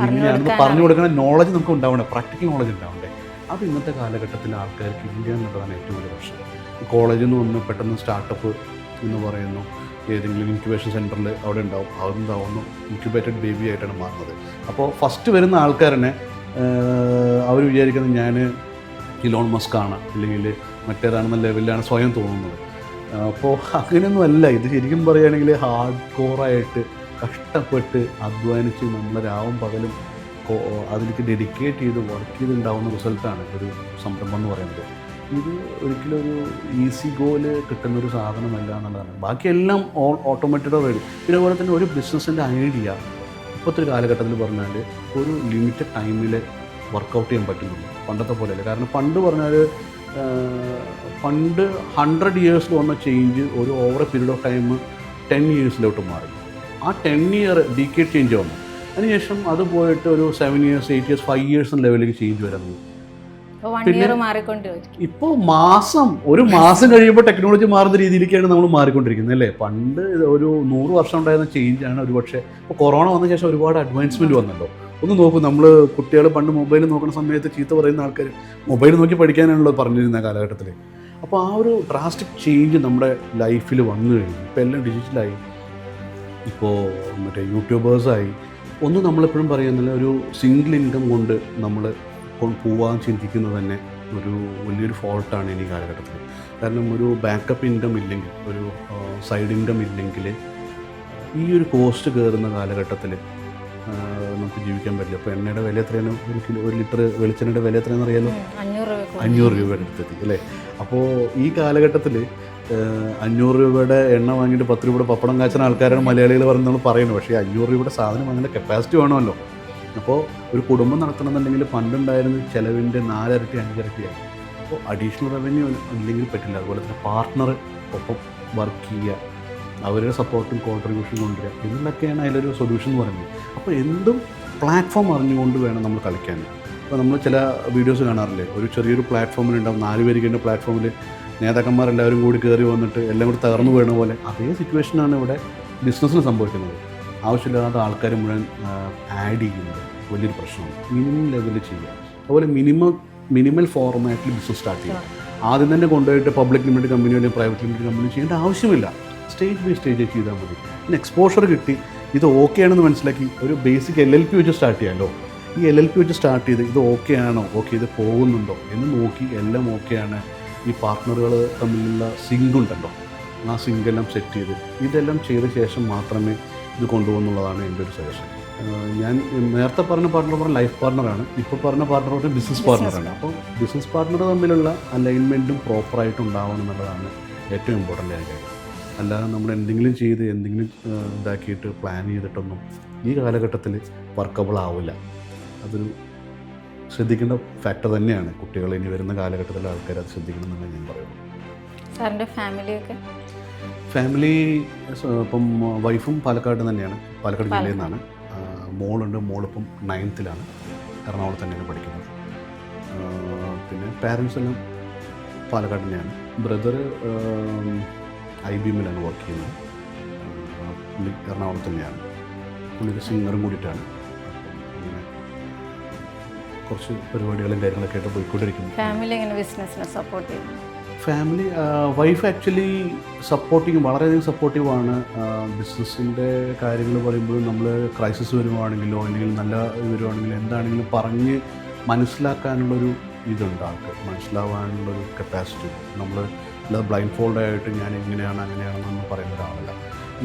പറഞ്ഞു കൊടുക്കുന്ന നോളജ് നമുക്ക് ഉണ്ടാവണ്ടേ, പ്രാക്ടിക്കൽ നോളജ് ഉണ്ടാവണ്ടേ. അത് ഇന്നത്തെ കാലഘട്ടത്തിൽ ആൾക്കാർക്ക് ഇല്ല എന്നുള്ളതാണ് ഏറ്റവും വലിയ പ്രശ്നം. കോളേജിൽ നിന്ന് വന്ന് പെട്ടെന്ന് സ്റ്റാർട്ടപ്പ് എന്ന് പറയുന്നു, ഏതെങ്കിലും ഇൻക്യുബേഷൻ സെൻറ്ററിൽ അവിടെ ഉണ്ടാവും, അതെന്താവുന്നു ഇൻക്യുബേറ്റഡ് ബേബി ആയിട്ടാണ് മാറുന്നത്. അപ്പോൾ ഫസ്റ്റ് വരുന്ന ആൾക്കാരനെ അവർ വിചാരിക്കുന്നത് ഞാൻ ഇലോൺ മസ്ക് ആണ് അല്ലെങ്കിൽ മറ്റേതാണെന്ന ലെവലിലാണ് സ്വയം തോന്നുന്നത്. അപ്പോൾ അങ്ങനെയൊന്നും അല്ല. ഇത് ശരിക്കും പറയുകയാണെങ്കിൽ ഹാർഡ് കോറായിട്ട് കഷ്ടപ്പെട്ട് അധ്വാനിച്ച് നമ്മളെ രാവും പകലും അതിലേക്ക് ഡെഡിക്കേറ്റ് ചെയ്ത് വർക്ക് ചെയ്തുണ്ടാവുന്ന റിസൾട്ടാണ് ഒരു സംരംഭം എന്ന് പറയുന്നത്. ഇത് ഒരിക്കലും ഒരു ഈസി ഗോയിൽ കിട്ടുന്നൊരു സാധനമല്ല എന്നുള്ളതാണ്. ബാക്കിയെല്ലാം ഓട്ടോമാറ്റഡ് റെഡി. പിന്നെ അതുപോലെ തന്നെ ഒരു ബിസിനസ്സിൻ്റെ ഐഡിയ ഇപ്പോഴത്തെ ഒരു കാലഘട്ടത്തിൽ പറഞ്ഞാൽ ഒരു ലിമിറ്റഡ് ടൈമിൽ വർക്കൗട്ട് ചെയ്യാൻ പറ്റുന്നുള്ളൂ, പണ്ടത്തെ പോലെയല്ല. കാരണം പണ്ട് പറഞ്ഞാൽ പണ്ട് 100 years വന്ന ചേഞ്ച് ഒരു over period of time 10 years മാറി. ആ 10 year ഡീക്കേഡ് ചേഞ്ച് വന്നു. അതിനുശേഷം അത് പോയിട്ട് ഒരു 7 years, 8 years, 5 years ലെവലിലേക്ക് ചേഞ്ച് വരാൻ തുടങ്ങി. ഇപ്പോൾ ഒരു മാസം കഴിയുമ്പോൾ ടെക്നോളജി മാറുന്ന രീതിയിലേക്കാണ് നമ്മൾ മാറിക്കൊണ്ടിരിക്കുന്നത് അല്ലേ. പണ്ട് ഒരു 100 വർഷം ഉണ്ടായിരുന്ന ചേഞ്ചാണ് ഒരു പക്ഷേ ഇപ്പോൾ കൊറോണ വന്ന ശേഷം ഒരുപാട് അഡ്വാൻസ്മെൻറ്റ് വന്നല്ലോ. ഒന്ന് നോക്കും, നമ്മൾ കുട്ടികൾ പണ്ട് മൊബൈൽ നോക്കുന്ന സമയത്ത് ചീത്ത പറയുന്ന ആൾക്കാർ മൊബൈൽ നോക്കി പഠിക്കാനാണല്ലോ പറഞ്ഞിരുന്ന കാലഘട്ടത്തിൽ. അപ്പോൾ ആ ഒരു ഡ്രാസ്റ്റിക് ചേഞ്ച് നമ്മുടെ ലൈഫിൽ വന്നു കഴിഞ്ഞു. ഇപ്പോൾ എല്ലാം ഡിജിറ്റലായി, ഇപ്പോൾ മറ്റേ യൂട്യൂബേഴ്സായി. ഒന്നും നമ്മളെപ്പോഴും പറയുന്നില്ല, ഒരു സിംഗിൾ ഇൻകം കൊണ്ട് നമ്മൾ പോവാൻ ചിന്തിക്കുന്നത് തന്നെ ഒരു വലിയൊരു ഫോൾട്ടാണ് ഇനി കാലഘട്ടത്തിൽ. കാരണം ഒരു ബാക്കപ്പ് ഇൻകം ഇല്ലെങ്കിൽ, ഒരു സൈഡ് ഇൻകം ഇല്ലെങ്കിൽ ഈ ഒരു കോസ്റ്റ് കയറുന്ന കാലഘട്ടത്തിൽ നമുക്ക് ജീവിക്കാൻ പറ്റില്ല. ഇപ്പോൾ എണ്ണയുടെ വില എത്രയാണ്, ഒരു ലിറ്റർ വെളിച്ചെണ്ണയുടെ വില എത്രയാണെന്ന് അറിയാലോ, 500 രൂപയുടെ അടുത്തെത്തി അല്ലേ. അപ്പോൾ ഈ കാലഘട്ടത്തിൽ 500 രൂപയുടെ എണ്ണ വാങ്ങിയിട്ട് 10 രൂപയുടെ പപ്പടം കാച്ചുന്ന ആൾക്കാരാണ് മലയാളികൾ നമ്മൾ പറയുന്നത്. പക്ഷേ 500 രൂപയുടെ സാധനം വാങ്ങേണ്ട കപ്പാസിറ്റി വേണമല്ലോ. അപ്പോൾ ഒരു കുടുംബം നടത്തണമെന്നുണ്ടെങ്കിൽ പണ്ടുണ്ടായിരുന്ന ചിലവിൻ്റെ 4 ഇരട്ടി 5 ഇരട്ടിയായി. അപ്പോൾ അഡീഷണൽ റവന്യൂ ഇല്ലെങ്കിൽ പറ്റില്ല. അതുപോലെ തന്നെ പാർട്ട്ണർ ഒപ്പം വർക്ക് ചെയ്യുക, അവരുടെ സപ്പോർട്ടും കോൺട്രിബ്യൂഷൻ കൊണ്ടുവരിക, ഇതിലൊക്കെയാണ് അതിലൊരു സൊല്യൂഷൻ എന്ന് പറയുന്നത്. അപ്പോൾ എന്തും പ്ലാറ്റ്ഫോം അറിഞ്ഞുകൊണ്ട് വേണം നമ്മൾ കളിക്കാൻ. അപ്പോൾ നമ്മൾ ചില വീഡിയോസ് കാണാറില്ലേ, ഒരു ചെറിയൊരു പ്ലാറ്റ്ഫോമിലുണ്ടാവും 4 പേരിക്കേണ്ട പ്ലാറ്റ്ഫോമിൽ നേതാക്കന്മാരെല്ലാവരും കൂടി കയറി വന്നിട്ട് എല്ലാം കൂടി തകർന്നു വീണ പോലെ അതേ സിറ്റുവേഷനാണ് ഇവിടെ ബിസിനസ്സിന് സംഭവിക്കുന്നത്. ആവശ്യമില്ലാത്ത ആൾക്കാർ മുഴുവൻ ആഡ് ചെയ്യുന്നത് വലിയൊരു പ്രശ്നമാണ്. മിനിമം ലെവലിൽ ചെയ്യുക, അതുപോലെ മിനിമൽ ഫോർമാറ്റിൽ ബിസിനസ് സ്റ്റാർട്ട് ചെയ്യുക. ആദ്യം തന്നെ കൊണ്ടുപോയിട്ട് പബ്ലിക് ലിമിറ്റഡ് കമ്പനി അല്ലെങ്കിൽ പ്രൈവറ്റ് ലിമിറ്റഡ് കമ്പനി ചെയ്യേണ്ട ആവശ്യമില്ല. സ്റ്റേജ് ബൈ സ്റ്റേജ് ചെയ്താൽ മതി. പിന്നെ എക്സ്പോഷർ കിട്ടി, ഇത് ഓക്കെ ആണെന്ന് മനസ്സിലാക്കി ഒരു ബേസിക് LLP വെച്ച് സ്റ്റാർട്ട് ചെയ്യാമല്ലോ. ഈ LLP വെച്ച് സ്റ്റാർട്ട് ചെയ്ത് ഇത് ഓക്കെ ആണോ, ഓക്കെ ഇത് പോകുന്നുണ്ടോ എന്ന് നോക്കി എല്ലാം ഓക്കെയാണ്. ഈ പാർട്ട്ണറുകൾ തമ്മിലുള്ള സിങ്ക് ഉണ്ടല്ലോ, ആ സിങ്കെല്ലാം സെറ്റ് ചെയ്ത് ഇതെല്ലാം ചെയ്ത ശേഷം മാത്രമേ ഇത് കൊണ്ടുപോകുന്നുള്ളതാണ് എൻ്റെ ഒരു സജഷൻ. ഞാൻ നേരത്തെ പറഞ്ഞ പാർട്ട്ണർ ലൈഫ് പാർട്ട്ണറാണ്, ഇപ്പോൾ പറഞ്ഞ പാർട്ട്ണർ ബിസിനസ് പാർട്ട്ണറാണ്. അപ്പോൾ ബിസിനസ് പാർട്ട്ണർ തമ്മിലുള്ള അലൈൻമെൻറ്റും പ്രോപ്പറായിട്ട് ഉണ്ടാവണം എന്നുള്ളതാണ് ഏറ്റവും ഇമ്പോർട്ടൻ്റ് ആയ കാര്യം. അല്ലാതെ നമ്മൾ എന്തെങ്കിലും ചെയ്ത് എന്തെങ്കിലും ഇതാക്കിയിട്ട് പ്ലാൻ ചെയ്തിട്ടൊന്നും ഈ കാലഘട്ടത്തിൽ വർക്കബിൾ ആവില്ല. അതൊരു ശ്രദ്ധിക്കേണ്ട ഫാക്ടർ തന്നെയാണ്. കുട്ടികൾ ഇനി വരുന്ന കാലഘട്ടത്തിലെ ആൾക്കാർ അത് ശ്രദ്ധിക്കണം എന്നാണ് ഞാൻ പറയുള്ളൂ. സാറിൻ്റെ ഫാമിലിയൊക്കെ? ഫാമിലി ഇപ്പം വൈഫും പാലക്കാട് തന്നെയാണ്, പാലക്കാട് ജില്ലയിൽ നിന്നാണ്. മോളുണ്ട്, മോളിപ്പം 9th എറണാകുളത്ത് തന്നെയാണ് പഠിക്കുന്നത്. പിന്നെ പാരൻസ് എല്ലാം പാലക്കാട് തന്നെയാണ്. ബ്രദർ IBM വർക്ക് ചെയ്യുന്നത്, പുള്ളി എറണാകുളത്ത് തന്നെയാണ്. പുള്ളിയൊരു സിംഗറും കൂടിയിട്ടാണ്. അങ്ങനെ കുറച്ച് പരിപാടികളും കാര്യങ്ങളൊക്കെ ആയിട്ട് പോയിക്കൊണ്ടിരിക്കുന്നു. ഫാമിലി എങ്ങനെ ബിസിനസ്സിനെ സപ്പോർട്ട് ചെയ്യും? ഫാമിലി വൈഫ് ആക്ച്വലി സപ്പോർട്ടിങ്, വളരെയധികം സപ്പോർട്ടീവാണ്. ബിസിനസ്സിൻ്റെ കാര്യങ്ങൾ പറയുമ്പോഴും നമ്മൾ ക്രൈസിസ് വരുവാണെങ്കിലോ അല്ലെങ്കിൽ നല്ല വരുവാണെങ്കിലോ എന്താണെങ്കിലും പറഞ്ഞ് മനസ്സിലാക്കാനുള്ളൊരു ഇതുണ്ട് ആൾക്ക്, മനസ്സിലാവാനുള്ളൊരു കപ്പാസിറ്റി. നമ്മൾ അല്ലാതെ ബ്ലൈൻഡ് ഫോൾഡായിട്ട് ഞാൻ ഇങ്ങനെയാണ് അങ്ങനെയാണെന്നൊന്നും പറയുന്ന ഒരാളല്ല.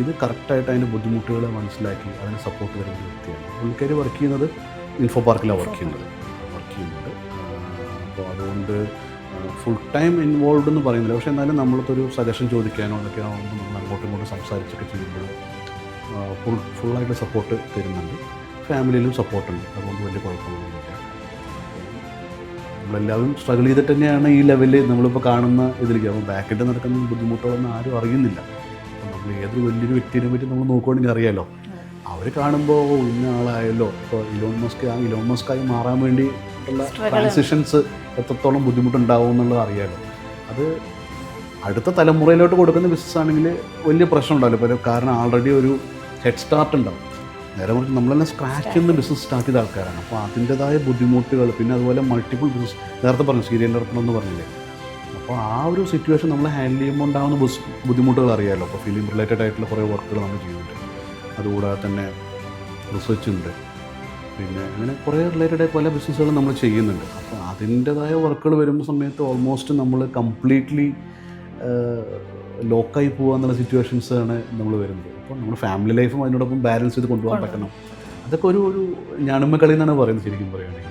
ഇത് കറക്റ്റായിട്ട് അതിൻ്റെ ബുദ്ധിമുട്ടുകളെ മനസ്സിലാക്കി അതിന് സപ്പോർട്ട് തരുന്ന വ്യക്തിയാണ്. പുള്ളിക്കാരി വർക്ക് ചെയ്യുന്നത് ഇൻഫോ പാർക്കിലാണ് വർക്ക് ചെയ്യുന്നത്. അപ്പോൾ അതുകൊണ്ട് ഫുൾ ടൈം ഇൻവോൾവ് എന്ന് പറയുന്നില്ല. പക്ഷേ എന്നാലും നമ്മളൊരു സജഷൻ ചോദിക്കാനോ എന്നൊക്കെ ആകുമ്പോൾ നമ്മൾ അങ്ങോട്ടും ഇങ്ങോട്ടും സംസാരിച്ചൊക്കെ ചെയ്യുമ്പോൾ ഫുള്ളായിട്ട് സപ്പോർട്ട് തരുന്നുണ്ട്. ഫാമിലിയിലും സപ്പോർട്ടുണ്ട്. അതുകൊണ്ട് വലിയ കുഴപ്പമൊന്നുമില്ല. നമ്മളെല്ലാവരും സ്ട്രഗിൾ ചെയ്തിട്ട് തന്നെയാണ് ഈ ലെവലിൽ നമ്മളിപ്പോൾ കാണുന്ന ഇതിലേക്ക്. അപ്പോൾ ബാക്കിട്ട് നടക്കുന്ന ബുദ്ധിമുട്ടുകളൊന്നും ആരും അറിയുന്നില്ല. അപ്പോൾ നമ്മൾ ഏതൊരു വലിയൊരു വ്യക്തിനെ പറ്റി നമ്മൾ നോക്കുകയാണെങ്കിൽ അറിയാമല്ലോ, അവർ കാണുമ്പോൾ ഇന്ന ആളായല്ലോ. ഇപ്പോൾ ഇലോൺ മസ്കായി മാറാൻ വേണ്ടിയിട്ടുള്ള ട്രാൻസിഷൻസ് എത്രത്തോളം ബുദ്ധിമുട്ടുണ്ടാവും എന്നുള്ളത് അറിയാമല്ലോ. അത് അടുത്ത തലമുറയിലോട്ട് കൊടുക്കുന്ന ബിസിനസ് ആണെങ്കിൽ വലിയ പ്രശ്നം ഉണ്ടാവില്ല. ഇപ്പോൾ കാരണം ആൾറെഡി ഒരു ഹെഡ് സ്റ്റാർട്ട് ഉണ്ടാവും. നേരെ മറിച്ച് നമ്മളെല്ലാം സ്ക്രാച്ചിൽ നിന്ന് ബിസിനസ് സ്റ്റാർട്ട് ചെയ്ത ആൾക്കാരാണ്. അപ്പോൾ അതിൻ്റെതായ ബുദ്ധിമുട്ടുകൾ, പിന്നെ അതുപോലെ മൾട്ടിപ്പിൾ ബിസിനസ്, നേരത്തെ പറഞ്ഞു സീരിയൽ എൻ്റർപ്രണർ എന്ന് പറഞ്ഞില്ലേ. അപ്പോൾ ആ ഒരു സിറ്റുവേഷൻ നമ്മൾ ഹാൻഡിൽ ചെയ്യുമ്പോൾ ഉണ്ടാകുന്ന ബുദ്ധിമുട്ടുകൾ അറിയാമല്ലോ. അപ്പോൾ ഫിലിം റിലേറ്റഡ് ആയിട്ടുള്ള കുറേ വർക്കുകൾ നമ്മൾ ചെയ്യുന്നുണ്ട്. അതുകൂടാതെ തന്നെ റിസർച്ച് ഉണ്ട്. പിന്നെ അങ്ങനെ കുറേ റിലേറ്റഡ് ആയ പല ബിസിനസ്സുകളും നമ്മൾ ചെയ്യുന്നുണ്ട്. അപ്പോൾ അതിൻ്റെതായ വർക്കുകൾ വരുന്ന സമയത്ത് ഓൾമോസ്റ്റ് നമ്മൾ കംപ്ലീറ്റ്ലി ലോക്കായി പോകുക എന്നുള്ള സിറ്റുവേഷൻസാണ് നമ്മൾ വരുന്നത്. അപ്പോൾ നമ്മൾ ഫാമിലി ലൈഫും അതിനോടൊപ്പം ബാലൻസ് ചെയ്ത് കൊണ്ടുപോകാൻ പറ്റണം. അതൊക്കെ ഒരു ഞാനുമ്മ കളി എന്നാണ് പറയുന്നത്. ശരിക്കും പറയുകയാണെങ്കിൽ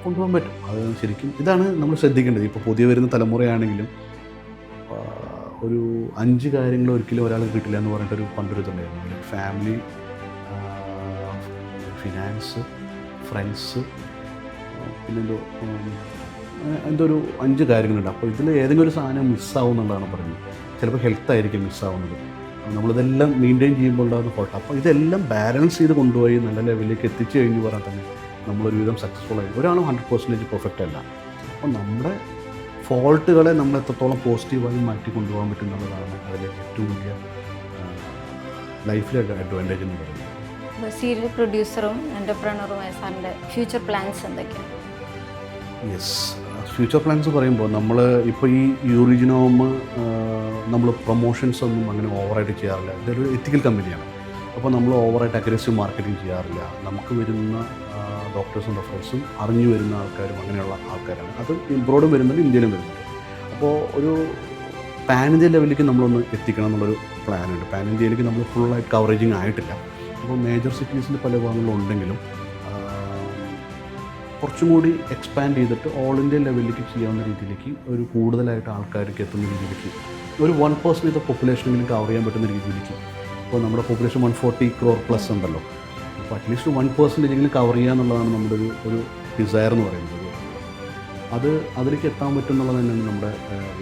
കൊണ്ടുപോകാൻ പറ്റും. അത് ശരിക്കും ഇതാണ് നമ്മൾ ശ്രദ്ധിക്കേണ്ടത്. ഇപ്പോൾ പുതിയ വരുന്ന തലമുറയാണെങ്കിലും ഒരു 5 കാര്യങ്ങൾ ഒരിക്കലും ഒരാൾക്ക് കിട്ടില്ല എന്ന് പറഞ്ഞിട്ടൊരു പണ്ടൊരു ഇതുണ്ടായിരുന്നു. ഫാമിലി, ഫിനാൻസ്, ഫ്രണ്ട്സ്, പിന്നെന്തോ ഒരു 5 കാര്യങ്ങളുണ്ട്. അപ്പോൾ ഇതിൽ ഏതെങ്കിലും ഒരു സാധനം മിസ്സാവും എന്നുള്ളതാണ് പറയുന്നത്. ചിലപ്പോൾ ഹെൽത്തായിരിക്കും മിസ്സാവുന്നത്. നമ്മളിതെല്ലാം മെയിൻറ്റെയിൻ ചെയ്യുമ്പോൾ ഉണ്ടാകുന്ന ഫോട്ടോ. അപ്പോൾ ഇതെല്ലാം ബാലൻസ് ചെയ്ത് കൊണ്ടുപോയി നല്ല ലെവലിലേക്ക് എത്തിച്ചു കഴിഞ്ഞ് പറഞ്ഞാൽ തന്നെ നമ്മളൊരുവിധം സക്സസ്ഫുൾ ആയി. ഒരാളും 100% പെർഫെക്റ്റ് അല്ല. അപ്പോൾ നമ്മുടെ ഫോൾട്ടുകളെ നമ്മൾ എത്രത്തോളം പോസിറ്റീവായി മാറ്റി കൊണ്ടുപോകാൻ പറ്റും എന്നുള്ളതാണ് അതിലെ ഏറ്റവും വലിയ ലൈഫിലെ അഡ്വാൻറ്റേജ് എന്ന് പറയുന്നത്. സീരിയൽ പ്രൊഡ്യൂസറും എൻ്റർപ്രണറുമായ സാറിൻ്റെ ഫ്യൂച്ചർ പ്ലാൻസ് എന്തൊക്കെയാണ്? യെസ്, ഫ്യൂച്ചർ പ്ലാൻസ് പറയുമ്പോൾ നമ്മൾ ഇപ്പോൾ ഈ യൂറിജിനോം നമ്മൾ പ്രൊമോഷൻസ് ഒന്നും അങ്ങനെ ഓവറായിട്ട് ചെയ്യാറില്ല. ഇതൊരു എത്തിക്കൽ കമ്പനിയാണ്. അപ്പോൾ നമ്മൾ ഓവറായിട്ട് അഗ്രസീവ് മാർക്കറ്റിംഗ് ചെയ്യാറില്ല. നമുക്ക് വരുന്ന ഡോക്ടേഴ്സും റെഫറൻസും അറിഞ്ഞു വരുന്ന ആൾക്കാരും അങ്ങനെയുള്ള ആൾക്കാരാണ്. അത് ഇബ്രോഡും വരുന്നുണ്ട്, ഇന്ത്യയിലും വരുന്നുണ്ട്. അപ്പോൾ ഒരു പാൻ ഇന്ത്യ ലെവലിലേക്ക് നമ്മളൊന്ന് എത്തിക്കണം എന്നുള്ളൊരു പ്ലാനുണ്ട്. പാൻ ഇന്ത്യയിലേക്ക് നമ്മൾ ഫുള്ളായിട്ട് കവറേജിങ് ആയിട്ടില്ല. അപ്പോൾ മേജർ സിറ്റീസിൽ പല ഭാഗങ്ങളും ഉണ്ടെങ്കിലും കുറച്ചും കൂടി എക്സ്പാൻഡ് ചെയ്തിട്ട് ഓൾ ഇന്ത്യ ലെവലിലേക്ക് ചെയ്യാവുന്ന രീതിയിലേക്ക് ഒരു കൂടുതലായിട്ട് ആൾക്കാർക്ക് എത്തുന്ന രീതിയിലേക്ക് ഒരു 1% ഓഫ് പോപ്പുലേഷനെങ്കിലും കവർ ചെയ്യാൻ പറ്റുന്ന രീതിയിലേക്ക്. ഇപ്പോൾ നമ്മുടെ പോപ്പുലേഷൻ 140 crore പ്ലസ് ഉണ്ടല്ലോ. അപ്പോൾ അറ്റ്ലീസ്റ്റ് 1% കവർ ചെയ്യുക എന്നുള്ളതാണ് നമ്മുടെ ഒരു ഡിസയർ എന്ന് പറയുന്നത്. അത് അതിലേക്ക് എത്താൻ പറ്റും എന്നുള്ളത് തന്നെയാണ് നമ്മുടെ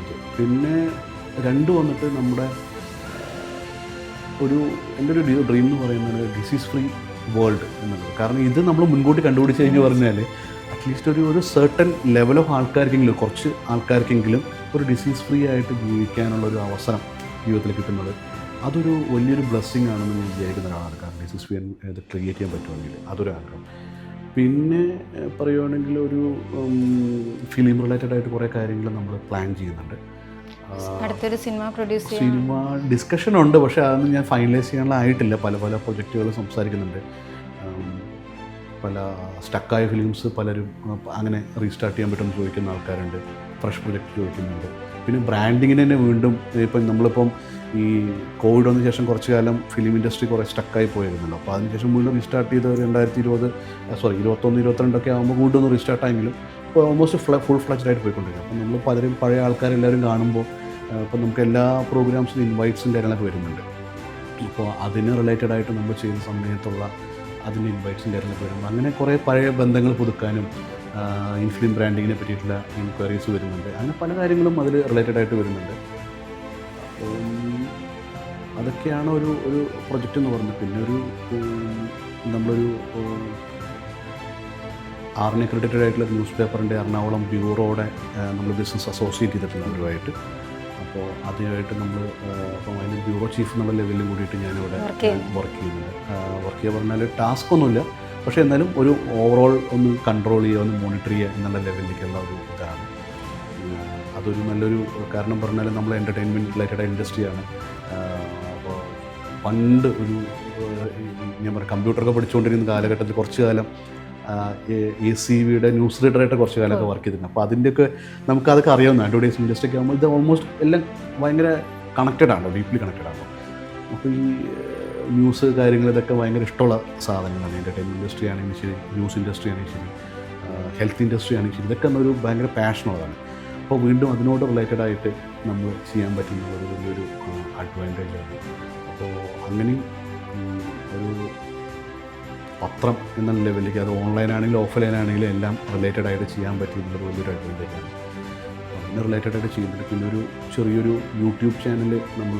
ഇത്. പിന്നെ 2 വന്നിട്ട് നമ്മുടെ എൻ്റെ ഒരു ഡ്രീം എന്ന് പറയുന്നത് ഡിസീസ് ഫ്രീ വേൾഡ് എന്നുള്ളത്. കാരണം ഇത് നമ്മൾ മുൻകൂട്ടി കണ്ടുപിടിച്ച് കഴിഞ്ഞ് പറഞ്ഞാൽ അറ്റ്ലീസ്റ്റ് ഒരു സെർട്ടൺ ലെവൽ ഓഫ് ആൾക്കാർക്കെങ്കിലും, കുറച്ച് ആൾക്കാർക്കെങ്കിലും ഒരു ഡിസീസ് ഫ്രീ ആയിട്ട് ജീവിക്കാനുള്ളൊരു അവസരം ജീവിതത്തിൽ കിട്ടുന്നത് അതൊരു വലിയൊരു ബ്ലെസ്സിങ് ആണെന്ന് ഞാൻ വിചാരിക്കുന്ന ഒരാളാണ്. കാരണം ഡിസീസ് ഫ്രീ ഇത് ക്രിയേറ്റ് ചെയ്യാൻ പറ്റുമെങ്കിൽ അതൊരു ആഗ്രഹം. പിന്നെ പറയുകയാണെങ്കിൽ ഒരു ഫിലിം റിലേറ്റഡ് ആയിട്ട് കുറേ കാര്യങ്ങൾ നമ്മൾ പ്ലാൻ ചെയ്യുന്നുണ്ട്. അടുത്തൊരു സിനിമ ഡിസ്കഷൻ ഉണ്ട്, പക്ഷേ അതൊന്നും ഞാൻ ഫൈനലൈസ് ചെയ്യാനുള്ള ആയിട്ടില്ല. പല പ്രൊജക്റ്റുകൾ സംസാരിക്കുന്നുണ്ട്. പല സ്റ്റക്കായ ഫിലിംസ് പലരും അങ്ങനെ റീസ്റ്റാർട്ട് ചെയ്യാൻ പറ്റുമെന്ന് ചോദിക്കുന്ന ആൾക്കാരുണ്ട്. ഫ്രഷ് പ്രൊജക്റ്റ് ചോദിക്കുന്നുണ്ട്. പിന്നെ ബ്രാൻഡിങ്ങിന് തന്നെ വീണ്ടും ഇപ്പം നമ്മളിപ്പം ഈ കോവിഡ് വന്ന ശേഷം കുറച്ച് കാലം ഫിലിം ഇൻഡസ്ട്രി കുറേ സ്റ്റക്കായി പോയിരുന്നല്ലോ. അപ്പോൾ അതിനുശേഷം വീണ്ടും റീസ്റ്റാർട്ട് ചെയ്ത് 2021, 22 ആകുമ്പോൾ വീണ്ടും ഒന്ന് റീസ്റ്റാർട്ടായെങ്കിലും ഇപ്പോൾ ഓൾമോസ്റ്റ് ഫുൾ ഫ്ലഡ്ജഡ് ആയിട്ട് പോയിക്കൊണ്ടിരിക്കും. അപ്പോൾ നമ്മൾ പലരും പഴയ ആൾക്കാരെല്ലാവരും കാണുമ്പോൾ ഇപ്പോൾ നമുക്ക് എല്ലാ പ്രോഗ്രാംസിനും ഇൻവൈറ്റ്സും കാര്യങ്ങളൊക്കെ വരുന്നുണ്ട്. ഇപ്പോൾ അതിന് റിലേറ്റഡ് ആയിട്ട് നമ്മൾ ചെയ്യുന്ന സമയത്തുള്ള അതിൻ്റെ ഇൻവൈറ്റ്സും കാര്യങ്ങളൊക്കെ വരുമ്പോൾ അങ്ങനെ കുറേ പഴയ ബന്ധങ്ങൾ പുതുക്കാനും ഇൻഫിലിം ബ്രാൻഡിങ്ങിനെ പറ്റിയിട്ടുള്ള എൻക്വയറീസ് വരുന്നുണ്ട്. അങ്ങനെ പല കാര്യങ്ങളും അതിൽ റിലേറ്റഡ് ആയിട്ട് വരുന്നുണ്ട്. അപ്പം അതൊക്കെയാണ് ഒരു പ്രൊജക്റ്റ് എന്ന് പറയുന്നത്. പിന്നെ നമ്മളൊരു ആർമി അക്രഡിറ്റഡ് ആയിട്ടുള്ള ന്യൂസ് പേപ്പറിൻ്റെ എറണാകുളം ബ്യൂറോയുടെ നമ്മൾ ബിസിനസ് അസോസിയേറ്റ് ചെയ്തിട്ടുണ്ട് അവരുമായിട്ട്. അപ്പോൾ അതുമായിട്ട് നമ്മൾ അപ്പം അതിന് ബ്യൂറോ ചീഫ് എന്നുള്ള ലെവലിൽ കൂടിയിട്ട് ഞാനിവിടെ വർക്ക് ചെയ്യുന്നുണ്ട്. വർക്ക് ചെയ്യുക പറഞ്ഞാൽ ടാസ്ക് ഒന്നുമില്ല, പക്ഷേ എന്നാലും ഒരു ഓവറോൾ ഒന്ന് കൺട്രോൾ ചെയ്യുക, ഒന്ന് മോണിറ്റർ ചെയ്യുക എന്നുള്ള ലെവലിലേക്കുള്ള ഒരു ഇതാണ്. അതൊരു നല്ലൊരു കാരണം പറഞ്ഞാൽ നമ്മൾ എൻ്റർടൈൻമെൻറ്റ് റിലേറ്റഡ് ഇൻഡസ്ട്രിയാണ്. അപ്പോൾ പണ്ട് ഞാൻ പറയാം കമ്പ്യൂട്ടറൊക്കെ പഠിച്ചുകൊണ്ടിരുന്ന കാലഘട്ടത്തിൽ കുറച്ച് കാലം ACVയുടെ ന്യൂസ് റീഡറായിട്ട് കുറച്ച് കാലമൊക്കെ വർക്ക് ചെയ്തിട്ടുണ്ട്. അപ്പോൾ അതിൻ്റെയൊക്കെ നമുക്കതൊക്കെ അറിയാവുന്ന അഡ്വർടൈസിംഗ് ഇൻഡസ്ട്രിയൊക്കെ ആകുമ്പോൾ ഇത് ഓൾമോസ്റ്റ് എല്ലാം ഭയങ്കര കണക്റ്റഡ് ആണല്ലോ, ഡീപ്ലി കണക്റ്റഡ് ആണല്ലോ. അപ്പോൾ ഈ ന്യൂസ് കാര്യങ്ങൾ ഇതൊക്കെ ഭയങ്കര ഇഷ്ടമുള്ള സാധനങ്ങളാണ്. എൻ്റർടൈൻമെൻറ്റ് ഇൻഡസ്ട്രി ആണെങ്കിലും ശരി, ന്യൂസ് ഇൻഡസ്ട്രി ആണെങ്കിലും ശരി, ഹെൽത്ത് ഇൻഡസ്ട്രി ആണെങ്കിലും ശരി, ഇതൊക്കെ എന്നൊരു ഭയങ്കര പാഷനുള്ളതാണ്. അപ്പോൾ വീണ്ടും അതിനോട് റിലേറ്റഡ് ആയിട്ട് നമ്മൾ ചെയ്യാൻ പറ്റുന്ന ഒരു വലിയൊരു അഡ്വാൻറ്റേജാണ്. അപ്പോൾ അങ്ങനെയും ഒരു പത്രം എന്ന ലെവലിലേക്ക് അത് ഓൺലൈനാണെങ്കിലും ഓഫ്ലൈൻ ആണെങ്കിലും എല്ലാം റിലേറ്റഡ് ആയിട്ട് ചെയ്യാൻ പറ്റുന്നൊരു വലിയൊരു അഡ്വാൻറ്റേജാണ്. അതിന് റിലേറ്റഡ് ആയിട്ട് ചെയ്യുന്നുണ്ട്. പിന്നെ ഒരു ചെറിയൊരു യൂട്യൂബ് ചാനൽ നമ്മൾ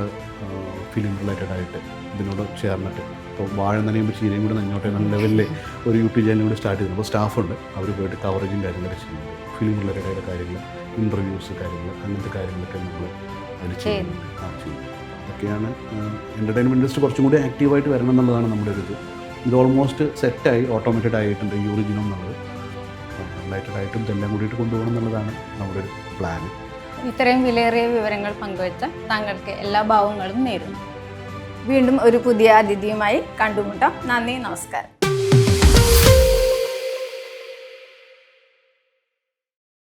ഫിലിം റിലേറ്റഡ് ആയിട്ട് ഇതിനോട് ചേർന്നിട്ട് ഇപ്പോൾ വാഴ നനയുമ്പോൾ ചീരയും കൂടെ നഞ്ഞോട്ടെ എന്ന ലെവലിൽ ഒരു യൂട്യൂബ് ചാനൽ കൂടി സ്റ്റാർട്ട് ചെയ്തു. അപ്പോൾ സ്റ്റാഫുണ്ട്, അവർ പോയിട്ട് കവറേജും കാര്യങ്ങളൊക്കെ ചെയ്യുന്നുണ്ട്. ഫിലിം റിലേറ്റഡ് ആയിട്ട് കാര്യങ്ങൾ, ഇൻ്റർവ്യൂസ് കാര്യങ്ങൾ, അങ്ങനത്തെ കാര്യങ്ങളൊക്കെ നമ്മൾ അതിൽ ചെയ്യുന്നുണ്ട്. അതൊക്കെയാണ് എൻ്റർടൈൻമെൻറ്റ് ഇൻഡസ്ട്രി കുറച്ചും കൂടി ആക്റ്റീവായിട്ട് വരണം എന്നുള്ളതാണ് നമ്മുടെ ഒരു ഇത് ഓൾമോസ്റ്റ് സെറ്റായി ഓട്ടോമേറ്റഡ് ആയിട്ടുണ്ട് ഈ ഒറിജിനൽ എന്നുള്ളത്. റിലേറ്റഡ് ആയിട്ടും ഇതെല്ലാം കൂടിയിട്ട് കൊണ്ടുപോകണം എന്നുള്ളതാണ് നമ്മുടെ ഒരു പ്ലാൻ. ഇത്രയും വിലയേറിയ വിവരങ്ങൾ പങ്കുവച്ച താങ്കൾക്ക് എല്ലാ ഭാവങ്ങളും നേരുന്നു. വീണ്ടും ഒരു പുതിയ അതിഥിയുമായി കണ്ടുമുട്ടാം. നന്ദി, നമസ്കാരം.